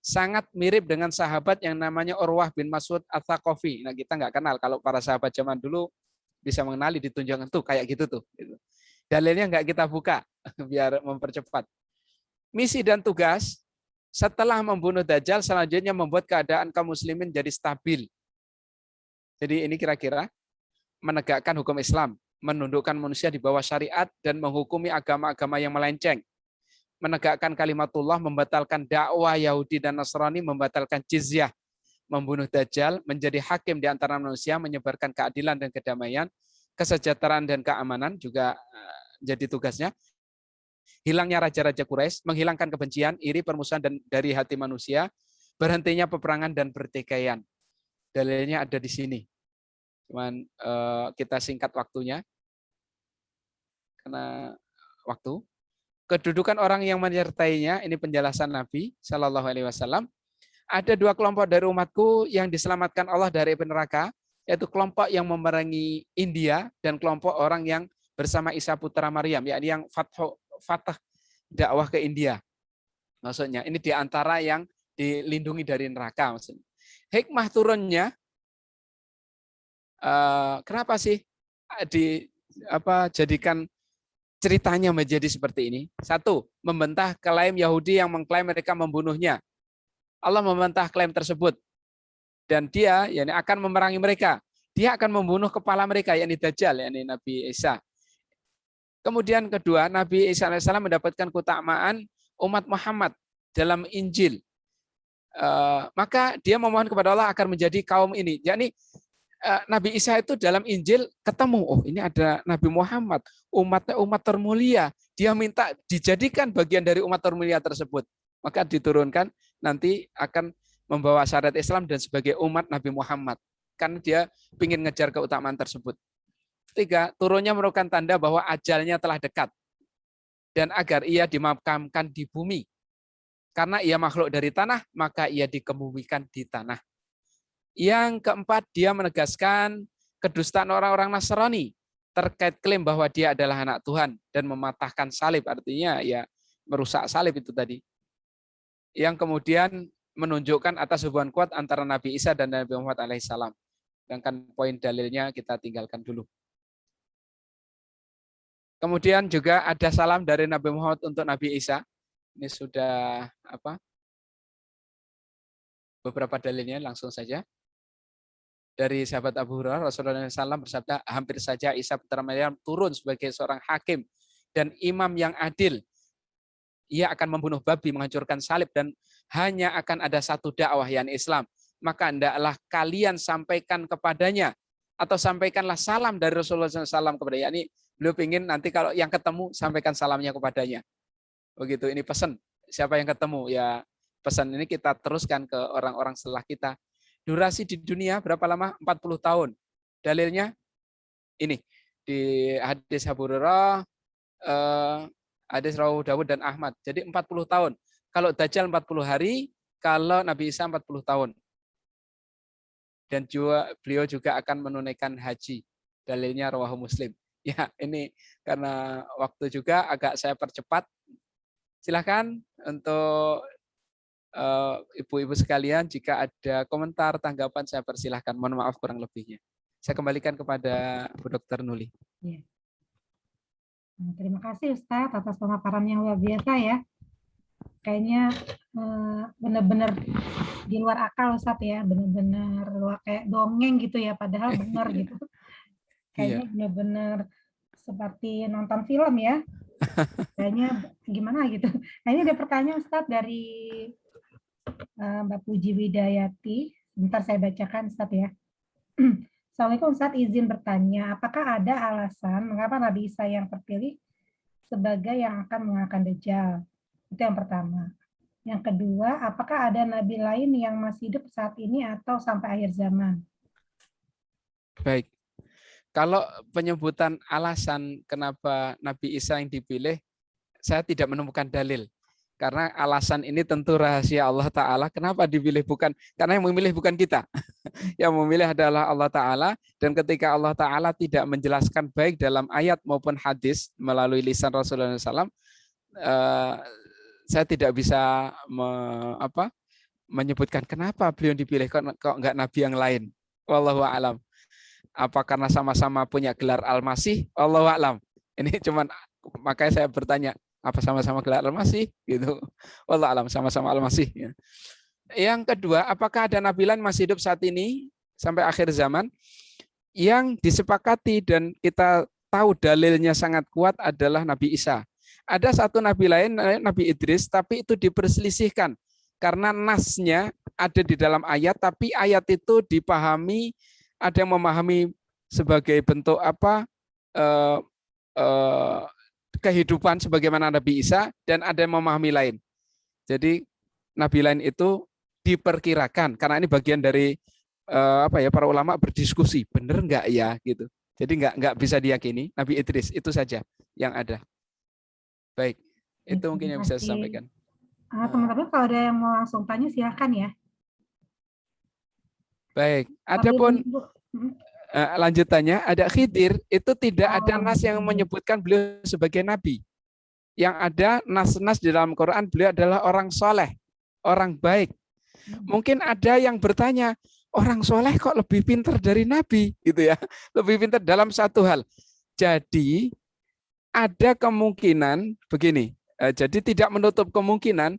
Sangat mirip dengan sahabat yang namanya Urwah bin Mas'ud Ats-Tsaqafi. Nah, kita nggak kenal. Kalau para sahabat zaman dulu bisa mengenali, ditunjukkan tuh kayak gitu tuh. Dalilnya nggak kita buka biar mempercepat. Misi dan tugas setelah membunuh Dajjal selanjutnya membuat keadaan kaum muslimin jadi stabil. Jadi ini kira-kira menegakkan hukum Islam, menundukkan manusia di bawah syariat dan menghukumi agama-agama yang melenceng. menegakkan kalimatullah, membatalkan dakwah Yahudi dan Nasrani, membatalkan jizyah, membunuh Dajjal, menjadi hakim di antara manusia, menyebarkan keadilan dan kedamaian, kesejahteraan dan keamanan juga jadi tugasnya. Hilangnya raja-raja Quraisy, menghilangkan kebencian, iri, permusuhan dan dari hati manusia, berhentinya peperangan dan pertikaian. Dalilnya ada di sini. Cuman kita singkat waktunya karena waktu. Kedudukan orang yang menyertainya, ini penjelasan Nabi Shallallahu Alaihi Wasallam. Ada dua kelompok dari umatku yang diselamatkan Allah dari api neraka, yaitu kelompok yang memerangi India dan kelompok orang yang bersama Isa putra Maryam, yakni yang fatah dakwah ke India. Maksudnya ini diantara yang dilindungi dari neraka. Maksudnya. Hikmah turunnya, kenapa sih jadikan ceritanya menjadi seperti ini? Satu, membantah klaim Yahudi yang mengklaim mereka membunuhnya. Allah membantah klaim tersebut. Dan dia akan memerangi mereka. Dia akan membunuh kepala mereka, yakni Dajjal, yakni Nabi Isa. Kemudian kedua, Nabi Isa AS mendapatkan keutamaan umat Muhammad dalam Injil. Maka dia memohon kepada Allah agar menjadi kaum ini. Yakni Nabi Isa itu dalam Injil ketemu, oh ini ada Nabi Muhammad, umat termulia. Dia minta dijadikan bagian dari umat termulia tersebut. Maka diturunkan nanti akan membawa syariat Islam dan sebagai umat Nabi Muhammad. Kan dia ingin ngejar keutamaan tersebut. Tiga, turunnya merupakan tanda bahwa ajalnya telah dekat. Dan agar ia dimakamkan di bumi. Karena ia makhluk dari tanah, maka ia dikebumikan di tanah. Yang keempat, dia menegaskan kedustaan orang-orang Nasrani terkait klaim bahwa dia adalah anak Tuhan dan mematahkan salib, artinya ya merusak salib itu tadi. Yang kemudian menunjukkan atas hubungan kuat antara Nabi Isa dan Nabi Muhammad alaihissalam. Sedangkan poin dalilnya kita tinggalkan dulu. Kemudian juga ada salam dari Nabi Muhammad untuk Nabi Isa. Ini sudah beberapa dalilnya, langsung saja. Dari sahabat Abu Hurairah, Rasulullah SAW bersabda, hampir saja Isa putra Maryam turun sebagai seorang hakim dan imam yang adil. Ia akan membunuh babi, menghancurkan salib, dan hanya akan ada satu dakwah, yakni Islam. Maka hendaklah kalian sampaikan kepadanya, atau sampaikanlah salam dari Rasulullah SAW kepada, yakni beliau ingin nanti kalau yang ketemu, sampaikan salamnya kepadanya. Begitu, ini pesan. Siapa yang ketemu, ya pesan ini kita teruskan ke orang-orang setelah kita. Durasi di dunia berapa lama? 40 tahun. Dalilnya ini di hadis Abu Hurairah, hadis Rawahu Dawud dan Ahmad. Jadi 40 tahun. Kalau Dajjal 40 hari, kalau Nabi Isa 40 tahun. Dan juga beliau juga akan menunaikan haji. Dalilnya Rawahu Muslim. Ya, ini karena waktu juga agak saya percepat. Silakan untuk ibu-ibu sekalian, jika ada komentar, tanggapan, saya persilahkan. Mohon maaf kurang lebihnya. Saya kembalikan kepada Bu Dr. Nuli. Ya. Terima kasih Ustadz atas pemaparan yang luar biasa ya. Kayaknya benar-benar di luar akal Ustadz ya, benar-benar kayak dongeng gitu ya, padahal benar gitu. Kayaknya benar-benar seperti nonton film ya. Kayaknya gimana gitu. Nah ini ada pertanyaan Ustadz dari Mbak Puji Widayati. Bentar saya bacakan Ustadz ya. Assalamualaikum Ustadz, izin bertanya, apakah ada alasan mengapa Nabi Isa yang terpilih sebagai yang akan mengalahkan Dajjal? Itu yang pertama. Yang kedua, apakah ada nabi lain yang masih hidup saat ini atau sampai akhir zaman? Baik. Kalau penyebutan alasan kenapa Nabi Isa yang dipilih, saya tidak menemukan dalil. Karena alasan ini tentu rahasia Allah Ta'ala. Kenapa dipilih? Karena yang memilih bukan kita. Yang memilih adalah Allah Ta'ala. Dan ketika Allah Ta'ala tidak menjelaskan baik dalam ayat maupun hadis melalui lisan Rasulullah SAW, saya tidak bisa menyebutkan kenapa beliau dipilih, kok enggak Nabi yang lain. Wallahu a'lam. Apa karena sama-sama punya gelar Al-Masih? Wallahu a'lam. Ini cuman makanya saya bertanya, apa sama-sama gelar Al-Masih gitu. Wallahu a'lam, sama-sama Al-Masih ya. Yang kedua, apakah ada nabi lain masih hidup saat ini sampai akhir zaman? Yang disepakati dan kita tahu dalilnya sangat kuat adalah Nabi Isa. ada satu nabi lain, Nabi Idris, tapi itu diperselisihkan karena nasnya ada di dalam ayat, tapi ayat itu dipahami, ada yang memahami sebagai bentuk apa kehidupan sebagaimana Nabi Isa, dan ada yang memahami lain. Jadi nabi lain itu diperkirakan karena ini bagian dari para ulama berdiskusi benar nggak ya gitu. Jadi nggak bisa diyakini Nabi Idris itu saja yang ada. Baik, itu mungkin yang bisa saya sampaikan. Teman-teman kalau ada yang mau langsung tanya silakan ya. Baik, adapun lanjutannya ada Khidir, itu tidak ada nas yang menyebutkan beliau sebagai nabi. Yang ada nas-nas di dalam Quran beliau adalah orang soleh, orang baik. Mungkin ada yang bertanya, orang soleh kok lebih pintar dari nabi, gitu ya? Lebih pintar dalam satu hal. Jadi ada kemungkinan begini. Jadi tidak menutup kemungkinan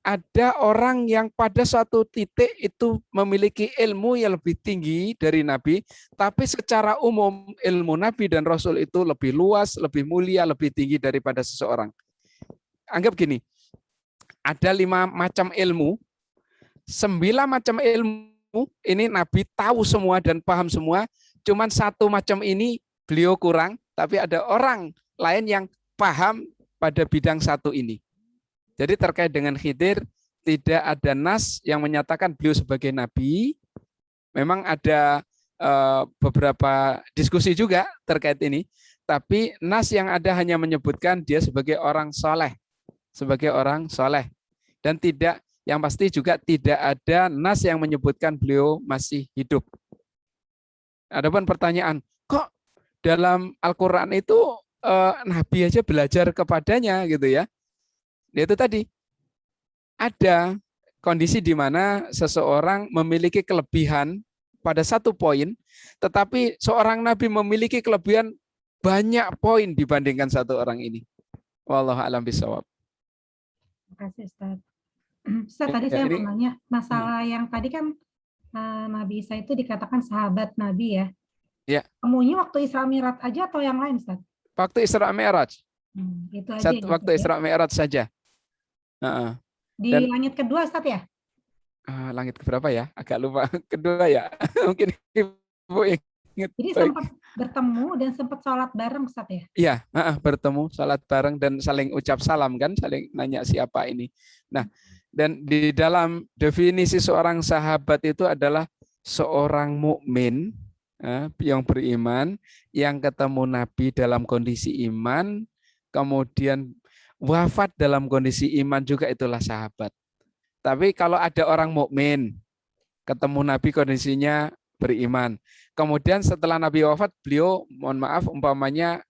ada orang yang pada suatu titik itu memiliki ilmu yang lebih tinggi dari Nabi, tapi secara umum ilmu Nabi dan Rasul itu lebih luas, lebih mulia, lebih tinggi daripada seseorang. Anggap gini, ada 5 macam ilmu, 9 macam ilmu, ini Nabi tahu semua dan paham semua, cuman 1 macam ini beliau kurang, tapi ada orang lain yang paham pada bidang 1 ini. Jadi terkait dengan Khidir, tidak ada nas yang menyatakan beliau sebagai nabi. Memang ada beberapa diskusi juga terkait ini, tapi nas yang ada hanya menyebutkan dia sebagai orang soleh, sebagai orang soleh. Dan tidak, yang pasti juga tidak ada nas yang menyebutkan beliau masih hidup. Adapun pertanyaan, kok dalam Al-Quran itu nabi aja belajar kepadanya gitu ya? Itu tadi, ada kondisi di mana seseorang memiliki kelebihan pada 1 poin, tetapi seorang nabi memiliki kelebihan banyak poin dibandingkan 1 orang ini. Wallahu a'lam bishawab. Terima kasih Ustaz. Ustaz, tadi saya mau nanya, masalah yang tadi kan Nabi Isa itu dikatakan sahabat Nabi ya? Ya. Kemunya waktu Isra Mi'raj aja atau yang lain Ustaz? Waktu Isra Mi'raj. Itu aja. Waktu Isra Mi'raj saja. Di langit kedua Ustaz ya? Langit keberapa ya? Agak lupa. Kedua ya. Mungkin Ibu ingat. Jadi sempat bertemu dan sempat sholat bareng Ustaz ya? Iya, bertemu, sholat bareng dan saling ucap salam kan, saling nanya siapa ini. Nah, dan di dalam definisi seorang sahabat itu adalah seorang mukmin yang beriman, yang ketemu Nabi dalam kondisi iman, kemudian wafat dalam kondisi iman juga, itulah sahabat. Tapi kalau ada orang mukmin ketemu Nabi kondisinya beriman, kemudian setelah Nabi wafat beliau mohon maaf umpamanya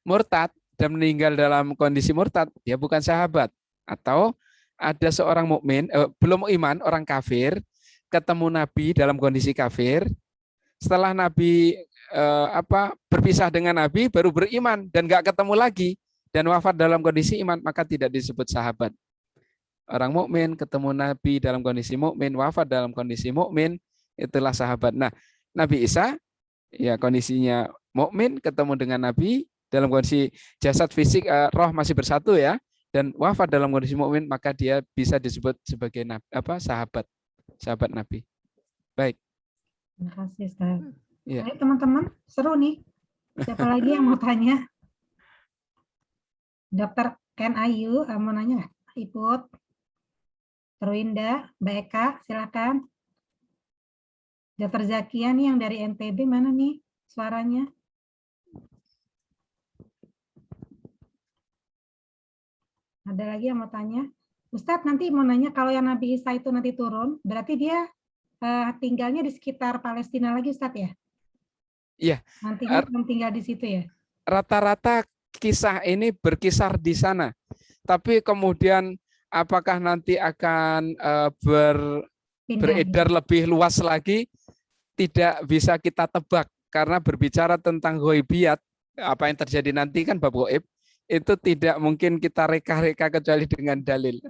murtad dan meninggal dalam kondisi murtad, dia bukan sahabat. Atau ada seorang mukmin belum iman, orang kafir ketemu Nabi dalam kondisi kafir, setelah Nabi berpisah dengan Nabi baru beriman dan nggak ketemu lagi dan wafat dalam kondisi iman, maka tidak disebut sahabat. Orang mukmin ketemu Nabi dalam kondisi mukmin, wafat dalam kondisi mukmin, itulah sahabat. Nah, Nabi Isa ya kondisinya mukmin ketemu dengan Nabi dalam kondisi jasad fisik roh masih bersatu ya, dan wafat dalam kondisi mukmin, maka dia bisa disebut sebagai sahabat Nabi. Baik. Terima kasih Ustaz. Ya. Baik teman-teman, seru nih. Siapa lagi yang mau tanya? Dr. Ken Ayu mau nanya nggak? Iput, Terwinda, Mbak Eka, silakan. Dr. Zakia nih yang dari NTB mana nih suaranya? Ada lagi yang mau tanya? Ustadz nanti mau nanya, kalau yang Nabi Isa itu nanti turun, berarti dia tinggalnya di sekitar Palestina lagi Ustadz ya? Iya. Nantinya akan tinggal di situ ya? Rata-rata kisah ini berkisar di sana. Tapi kemudian apakah nanti akan beredar lebih luas lagi, tidak bisa kita tebak. Karena berbicara tentang ghaibiyat, apa yang terjadi nanti kan bab ghaib, itu tidak mungkin kita reka-reka kecuali dengan dalil.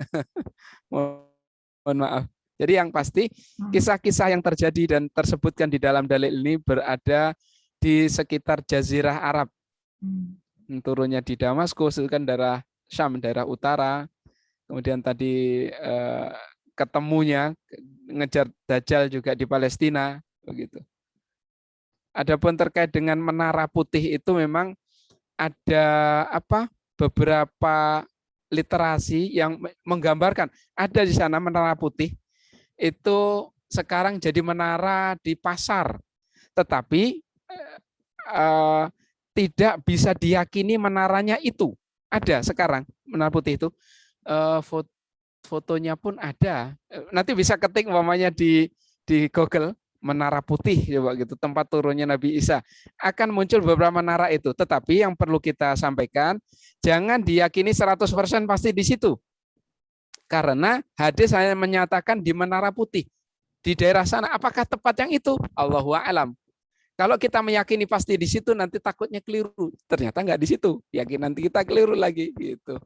Mohon maaf. Jadi yang pasti kisah-kisah yang terjadi dan tersebutkan di dalam dalil ini berada di sekitar Jazirah Arab. turunnya di Damaskus, itu kan daerah Syam, daerah utara. Kemudian tadi ketemunya ngejar Dajjal juga di Palestina, begitu. Adapun terkait dengan Menara Putih itu memang ada beberapa literasi yang menggambarkan ada di sana Menara Putih itu sekarang jadi menara di pasar, tetapi tidak bisa diyakini menaranya itu ada sekarang Menara Putih itu. Fotonya pun ada. Nanti bisa ketik umpamanya di Google Menara Putih coba gitu, tempat turunnya Nabi Isa. Akan muncul beberapa menara itu, tetapi yang perlu kita sampaikan jangan diyakini 100% pasti di situ. Karena hadis hanya menyatakan di Menara Putih. Di daerah sana apakah tepat yang itu? Allahu a'lam. Kalau kita meyakini pasti di situ nanti takutnya keliru. Ternyata enggak di situ. Yakin nanti kita keliru lagi gitu.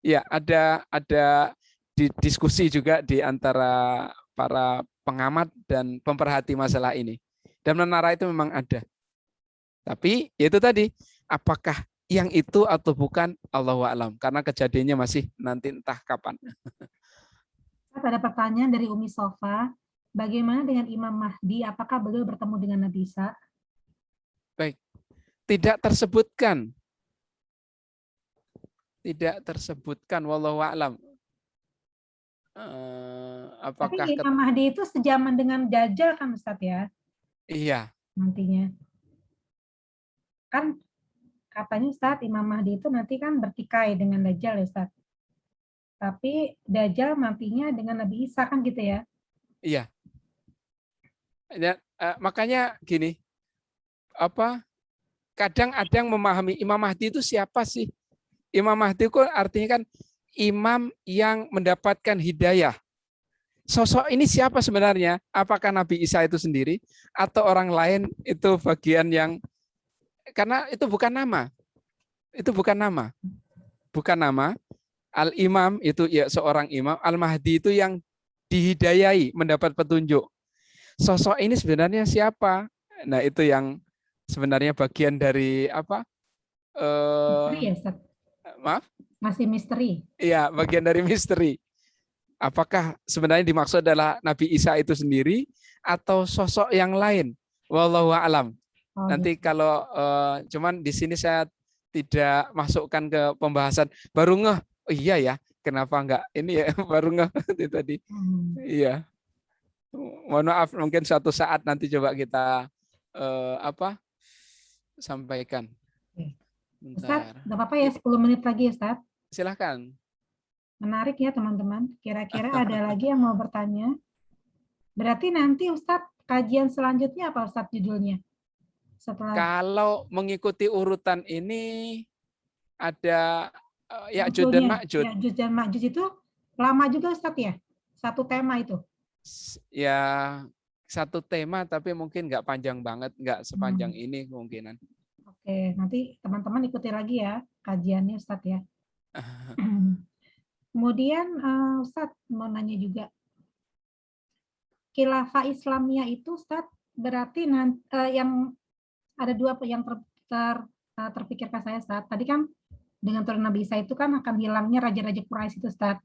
Ya, ada diskusi juga di antara para pengamat dan pemerhati masalah ini. Dan menara itu memang ada. Tapi itu tadi, apakah yang itu atau bukan, Allahu a'lam. Karena kejadiannya masih nanti entah kapan. Ada pertanyaan dari Umi Sofa. Bagaimana dengan Imam Mahdi? Apakah beliau bertemu dengan Nabi Isa? Baik. Tidak tersebutkan. Tidak tersebutkan, wallahu a'lam. Apakah tapi Imam Mahdi itu sejaman dengan Dajjal kan Ustaz ya? Iya. Nantinya. Kan katanya Ustaz Imam Mahdi itu nanti kan bertikai dengan Dajjal ya Ustaz. Tapi Dajjal nantinya dengan Nabi Isa kan gitu ya? Iya. Ya, makanya gini, kadang ada yang memahami Imam Mahdi itu siapa sih? Imam Mahdi itu artinya kan imam yang mendapatkan hidayah. Sosok ini siapa sebenarnya? Apakah Nabi Isa itu sendiri atau orang lain? Itu bagian yang, karena itu bukan nama. Itu bukan nama. Bukan nama. Al-Imam itu ya seorang imam. Al-Mahdi itu yang dihidayai, mendapat petunjuk. Sosok ini sebenarnya siapa? Nah, itu yang sebenarnya bagian dari Misteri ya Ustaz? Maaf? Masih misteri. Iya, bagian dari misteri. Apakah sebenarnya dimaksud adalah Nabi Isa itu sendiri atau sosok yang lain? Wallahu a'lam. Nanti gitu. Kalau cuman di sini saya tidak masukkan ke pembahasan. Baru ngeh, oh iya ya, kenapa enggak ini ya, baru ngeh tadi. Iya. Mohon maaf, mungkin suatu saat nanti coba kita sampaikan. Ustaz, enggak apa-apa ya 10 menit lagi Ustaz. Silahkan. Menarik ya teman-teman. Kira-kira ada lagi yang mau bertanya? Berarti nanti Ustadz kajian selanjutnya apa Ustadz judulnya? Kalau mengikuti urutan ini ada Ya'juj dan Ma'juj. Ya'juj dan Ma'juj itu lama juga Ustadz ya? Satu tema itu? Ya satu tema tapi mungkin nggak panjang banget, nggak sepanjang ini kemungkinan. Oke, nanti teman-teman ikuti lagi ya kajiannya Ustadz ya. Kemudian Ustadz mau nanya juga, khilafah Islamiyah itu Ustadz berarti yang ada dua yang terpikirkan saya Ustadz. Tadi kan dengan turun Nabi Isa itu kan akan hilangnya raja-raja Quraisy itu Ustadz.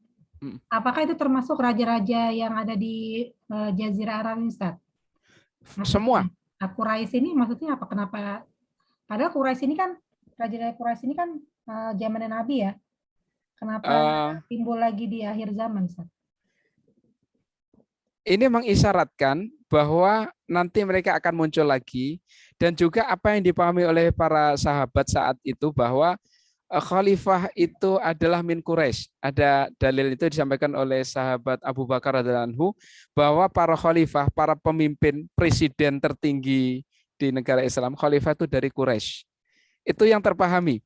Apakah itu termasuk raja-raja yang ada di Jazirah Arab ini Ustadz? Semua. Quraisy ini maksudnya apa? Kenapa? Padahal Quraisy ini kan raja-raja Quraisy ini kan zamannya Nabi ya. Kenapa timbul lagi di akhir zaman, Ustaz? Ini mengisyaratkan bahwa nanti mereka akan muncul lagi dan juga apa yang dipahami oleh para sahabat saat itu bahwa khalifah itu adalah min Quraisy. Ada dalil itu disampaikan oleh sahabat Abu Bakar radhiyallahu anhu bahwa para khalifah, para pemimpin presiden tertinggi di negara Islam, khalifah itu dari Quraisy. Itu yang terpahami.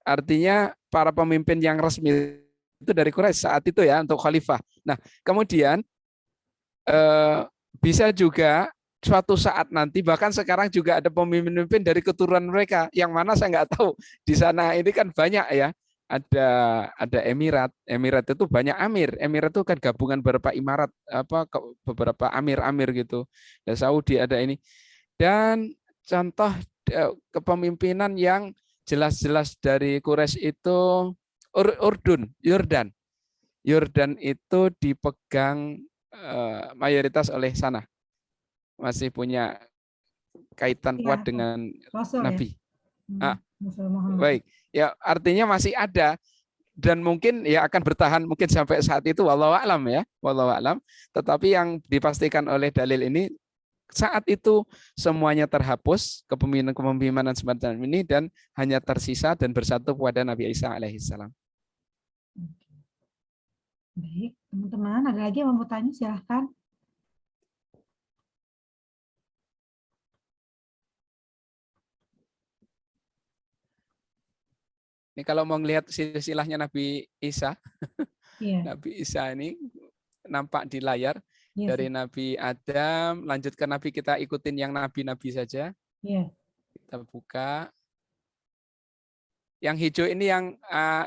Artinya para pemimpin yang resmi itu dari Quraisy saat itu ya untuk khalifah. Nah, kemudian bisa juga suatu saat nanti bahkan sekarang juga ada pemimpin dari keturunan mereka yang mana saya nggak tahu. Di sana ini kan banyak ya. Ada emirat. Emirat itu banyak amir. Emirat itu kan gabungan beberapa imarat beberapa amir-amir gitu. Dan Saudi ada ini. Dan contoh kepemimpinan yang jelas-jelas dari Quraisy itu Yordan. Yordan itu dipegang mayoritas oleh sana. Masih punya kaitan kuat dengan Rasul, Nabi. Ya? Baik, ya artinya masih ada dan mungkin ya akan bertahan mungkin sampai saat itu wallahu a'lam ya, wallahu a'lam. Tetapi yang dipastikan oleh dalil ini saat itu semuanya terhapus kepemimpinan semacam ini dan hanya tersisa dan bersatu kepada Nabi Isa alaihissalam. Baik, teman-teman ada lagi yang mau bertanya silahkan. Ini kalau mau melihat silsilahnya Nabi Isa, Iya. Nabi Isa ini nampak di layar dari Nabi Adam, lanjut ke Nabi, kita ikutin yang Nabi-Nabi saja. Iya. Kita buka. Yang hijau ini yang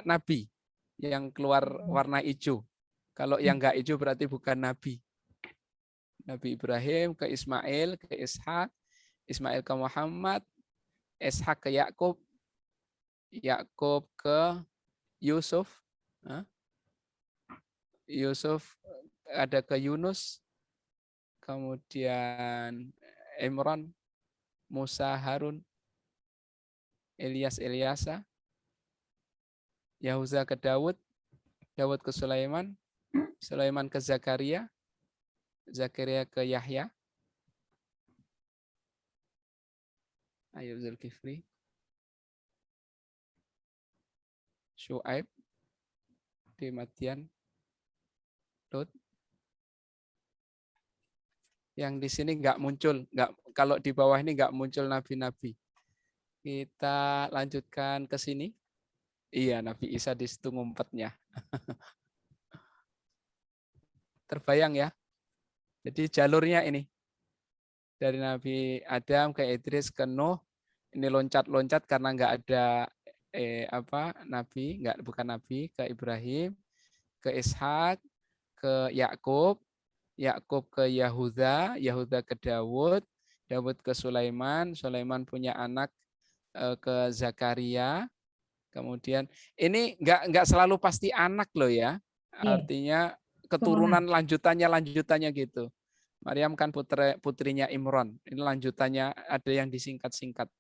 Nabi, yang keluar warna hijau. Kalau yang enggak hijau berarti bukan Nabi. Nabi Ibrahim ke Ismail, ke Ishak, Ismail ke Muhammad, Ishak ke Yakub, Yakub ke Yusuf, Yusuf ada ke Yunus, kemudian Imran, Musa, Harun, Ilyas, Ilyasa, Yahuza ke Daud, Daud ke Sulaiman, Sulaiman ke Zakaria, Zakaria ke Yahya, Ayub Zulkifli, Syuaib di Madian, Lut. Yang di sini nggak muncul, kalau di bawah ini nggak muncul nabi-nabi. Kita lanjutkan ke sini. Iya, Nabi Isa di situ ngumpetnya. Terbayang ya? Jadi jalurnya ini dari Nabi Adam ke Idris ke Nuh, ini loncat-loncat karena nggak ada nabi, bukan nabi, ke Ibrahim, ke Ishak, ke Yakub, Yakub ke Yahuda, Yahuda ke Daud, Daud ke Sulaiman, Sulaiman punya anak ke Zakaria. Kemudian ini nggak selalu pasti anak loh ya, artinya keturunan lanjutannya gitu. Maryam kan putrinya Imran, ini lanjutannya ada yang disingkat-singkat.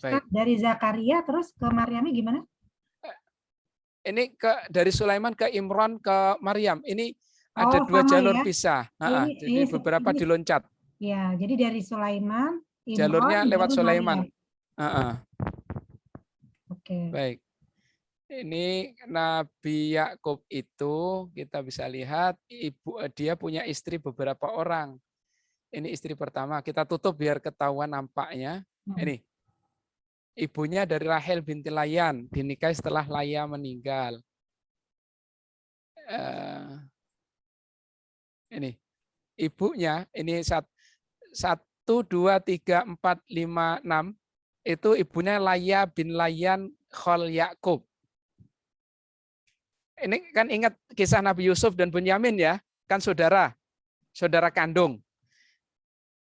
Baik. Dari Zakaria terus ke Maryamnya gimana? Ini dari Sulaiman ke Imran ke Maryam. Ini ada dua jalur pisah. Jadi beberapa diloncat. Ya, jadi dari Sulaiman, Imran, jalurnya lewat Sulaiman. Oke. Baik. Ini Nabi Yakub itu kita bisa lihat dia punya istri beberapa orang. Ini istri pertama. Kita tutup biar ketahuan nampaknya. Ini. Ibunya dari Rahel binti Layan, dinikahi setelah Laya meninggal. Ini ibunya, ini 1, 2, 3, 4, 5, 6, itu ibunya Laya bin Layan Khol Yakub. Ini kan ingat kisah Nabi Yusuf dan Bunyamin ya, kan saudara kandung.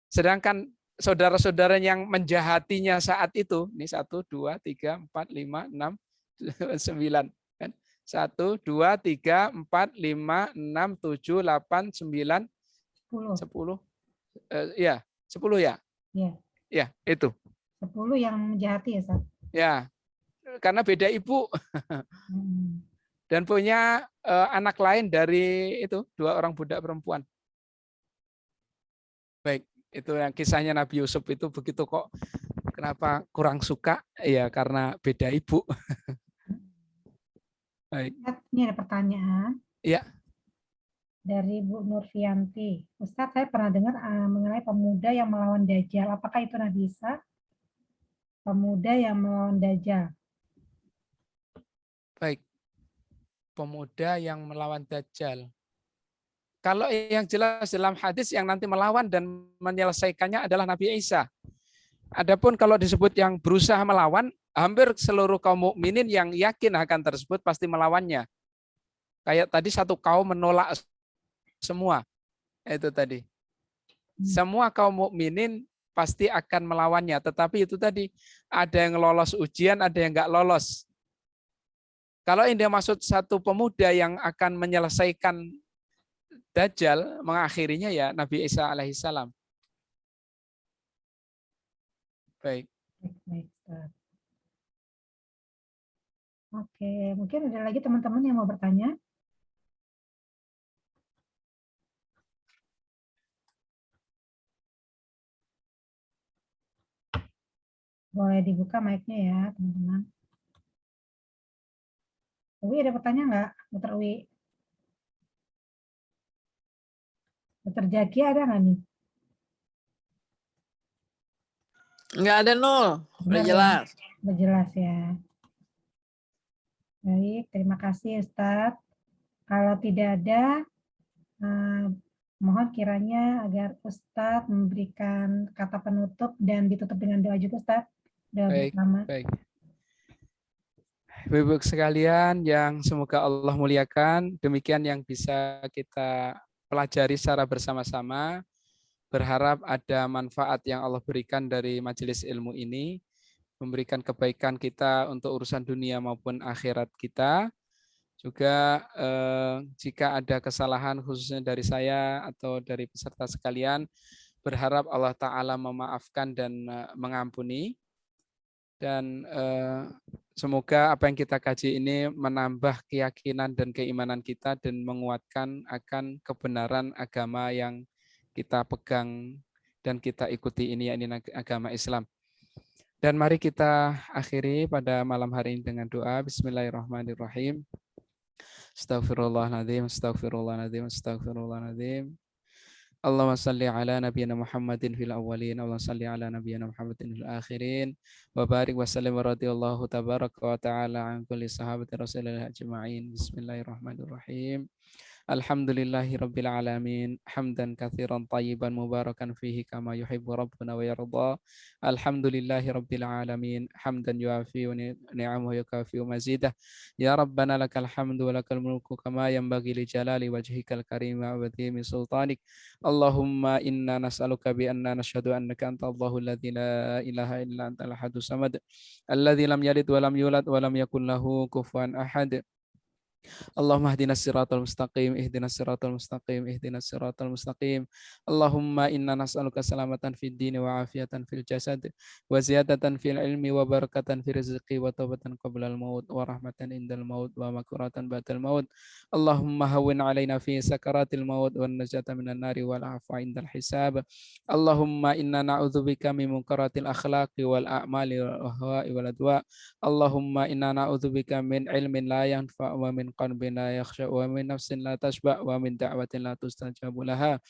Sedangkan saudara-saudara yang menjahatinya saat itu, ini 1, 2, 3, 4, 5, 6, 9. 1, 2, 3, 4, 5, 6, 7, 8, 9, 10. Ya, 10 ya? Ya, itu. 10 yang menjahati ya, Sat? Ya, karena beda ibu. Dan punya anak lain dari itu, 2 orang budak perempuan. Baik. Itu yang kisahnya Nabi Yusuf itu begitu kok. Kenapa kurang suka? Ya karena beda ibu. Baik. Ini ada pertanyaan. Iya. Dari Bu Nurfianti. Ustadz, saya pernah dengar mengenai pemuda yang melawan Dajjal. Apakah itu Nabi Isa? Pemuda yang melawan Dajjal. Baik. Pemuda yang melawan Dajjal. Kalau yang jelas dalam hadis yang nanti melawan dan menyelesaikannya adalah Nabi Isa. Adapun kalau disebut yang berusaha melawan, hampir seluruh kaum mukminin yang yakin akan tersebut pasti melawannya. Kayak tadi satu kaum menolak semua. Itu tadi. Semua kaum mukminin pasti akan melawannya. Tetapi itu tadi, ada yang lolos ujian, ada yang nggak lolos. Kalau ini maksud satu pemuda yang akan menyelesaikan Dajjal, mengakhirinya ya Nabi Isa alaihissalam. Baik. Baik, Ustaz. Oke, mungkin ada lagi teman-teman yang mau bertanya? Boleh dibuka mic-nya ya, teman-teman. Uwi ada pertanyaan nggak, Dr. Uwi? Dr. Jaki ada nggak nih? Nggak ada, Nul. Udah jelas. Udah jelas ya. Baik, terima kasih Ustadz. Kalau tidak ada, mohon kiranya agar Ustadz memberikan kata penutup dan ditutup dengan doa juga, Ustadz. Doa bersama. Baik. Ibu-ibu sekalian yang semoga Allah muliakan, demikian yang bisa kita pelajari secara bersama-sama. Berharap ada manfaat yang Allah berikan dari majelis ilmu ini, memberikan kebaikan kita untuk urusan dunia maupun akhirat kita. Juga jika ada kesalahan khususnya dari saya atau dari peserta sekalian, berharap Allah Ta'ala memaafkan dan mengampuni. Dan semoga apa yang kita kaji ini menambah keyakinan dan keimanan kita dan menguatkan akan kebenaran agama yang kita pegang dan kita ikuti ini, yakni agama Islam. Dan mari kita akhiri pada malam hari ini dengan doa. Bismillahirrahmanirrahim. Astaghfirullahaladzim, astaghfirullahaladzim, astaghfirullahaladzim. Allahumma salli ala nabiyyina Muhammadin fil awwalin, Allahumma salli ala nabiyyina Muhammadin fil akhirin, wa barik wa sallim wa radiyallahu tabaraka wa ta'ala an kulli sahabati Rasulillah ajma'in. Bismillahirrahmanirrahim. Alhamdulillahi rabbil alamin, hamdan katsiran tayyiban mubarakan fihi kama yuhibbu rabbuna wa yarda. Alhamdulillahi rabbil alamin, hamdan yuafi ni'amahu yukafi mazidah. Ya Rabbana lakal hamdu wa lakal mulku kama yanbaghi li jalali wajhikal karim wa azimi sultanik. Allahumma inna nas'aluka bi anna nashhadu annaka anta Allahu alladzi la ilaha illa anta al-ahadus samad, alladzi lam yalid wa lam yulad wa lam yakul lahu kufuwan ahad. Allahumma ihdinas siratal mustaqim, ihdinas siratal mustaqim, ihdinas siratal mustaqim. Allahumma inna nas'aluka salamatan fid dini wa afiatan fil jasad wa ziyadatan fil ilmi wa barakatan fil rizqi wa taubatan qablal maut wa rahmatan indal maut wa maghfiratan ba'dal maut. Allahumma hawwin alaina fi sakaratil maut wan najata minan nari wal afwa indal hisab. Allahumma inna na'udzubika min munkaratil akhlaqi wal a'mali wal ahwa'i wal adwa. Allahumma inna na'udzubika min ilmin la yanfa' wa min qalbin la yakhsha wa min nafsin la tashba' wa min da'watin la tustajabu laha.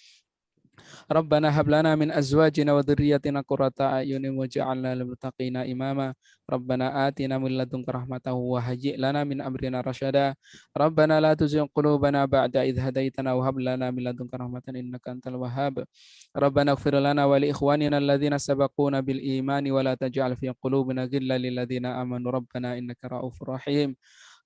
Rabbana hab lana min azwajina wa dhurriyyatina qurrata a'yunin waj'alna lil muttaqina imama. Rabbana atina min ladunka rahmatan wa hayyi' lana min amrina rasyada. Rabbana la tuzigh qulubana ba'da idh hadaitana wa hab lana min ladunka rahmatan innaka antal wahhab. Rabbana ighfir lana wa li ikhwanina alladhina sabaquna bil imani wa la taj'al fi qulubina ghillan lil ladzina amanu rabbana innaka ra'ufur rahim.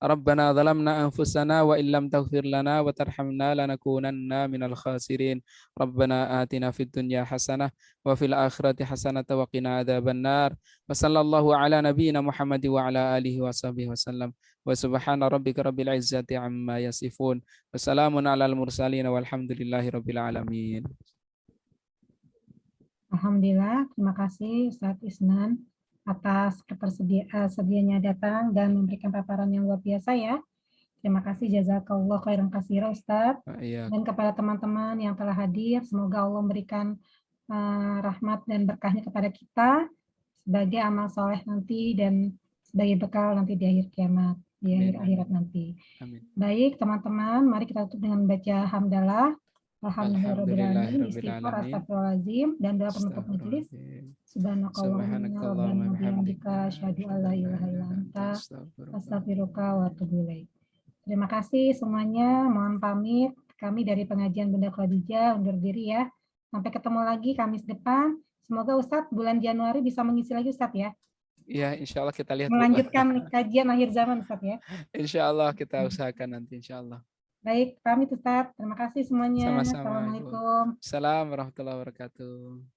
Rabbana zalamna anfusana wa illam taghfir lana wa tarhamna lanakunanna minal khasirin. Rabbana atina fid dunya hasanah wa fil akhirati hasanah wa qina adzabannar. Wa sallallahu ala nabiyyina Muhammad wa ala alihi wa sahbihi wasallam. Wa subhana rabbika rabbil izzati amma yasifun. Wa salamun alal mursalin walhamdulillahi rabbil alamin. Alhamdulillah, terima kasih Ustadz Isnan atas ketersediaannya datang dan memberikan paparan yang luar biasa ya. Terima kasih jazakallah khairan katsira Ustadz. Dan kepada teman-teman yang telah hadir, semoga Allah memberikan rahmat dan berkahnya kepada kita sebagai amal soleh nanti dan sebagai bekal nanti di akhir kiamat, di akhir akhirat nanti. Amin. Baik teman-teman, mari kita tutup dengan baca hamdalah. Alhamdulillahirabbil istighfar, astagfirullahaladzim, dan doa penutup majelis. Subhanakallahumma wa bihamdika asyhadu an la ilaha illa anta astaghfiruka wa atubu ilaik. Terima kasih semuanya. Mohon pamit. Kami dari pengajian Bunda Khadijah undur diri ya. Sampai ketemu lagi Kamis depan. Semoga Ustadz bulan Januari bisa mengisi lagi Ustadz ya. Ya, insya Allah kita lihat. Melanjutkan kajian akhir zaman Ustadz ya. Insya Allah kita usahakan nanti insya Allah. Baik, pamit Ustadz. Terima kasih semuanya. Sama-sama. Assalamualaikum. Assalamualaikum warahmatullahi wabarakatuh.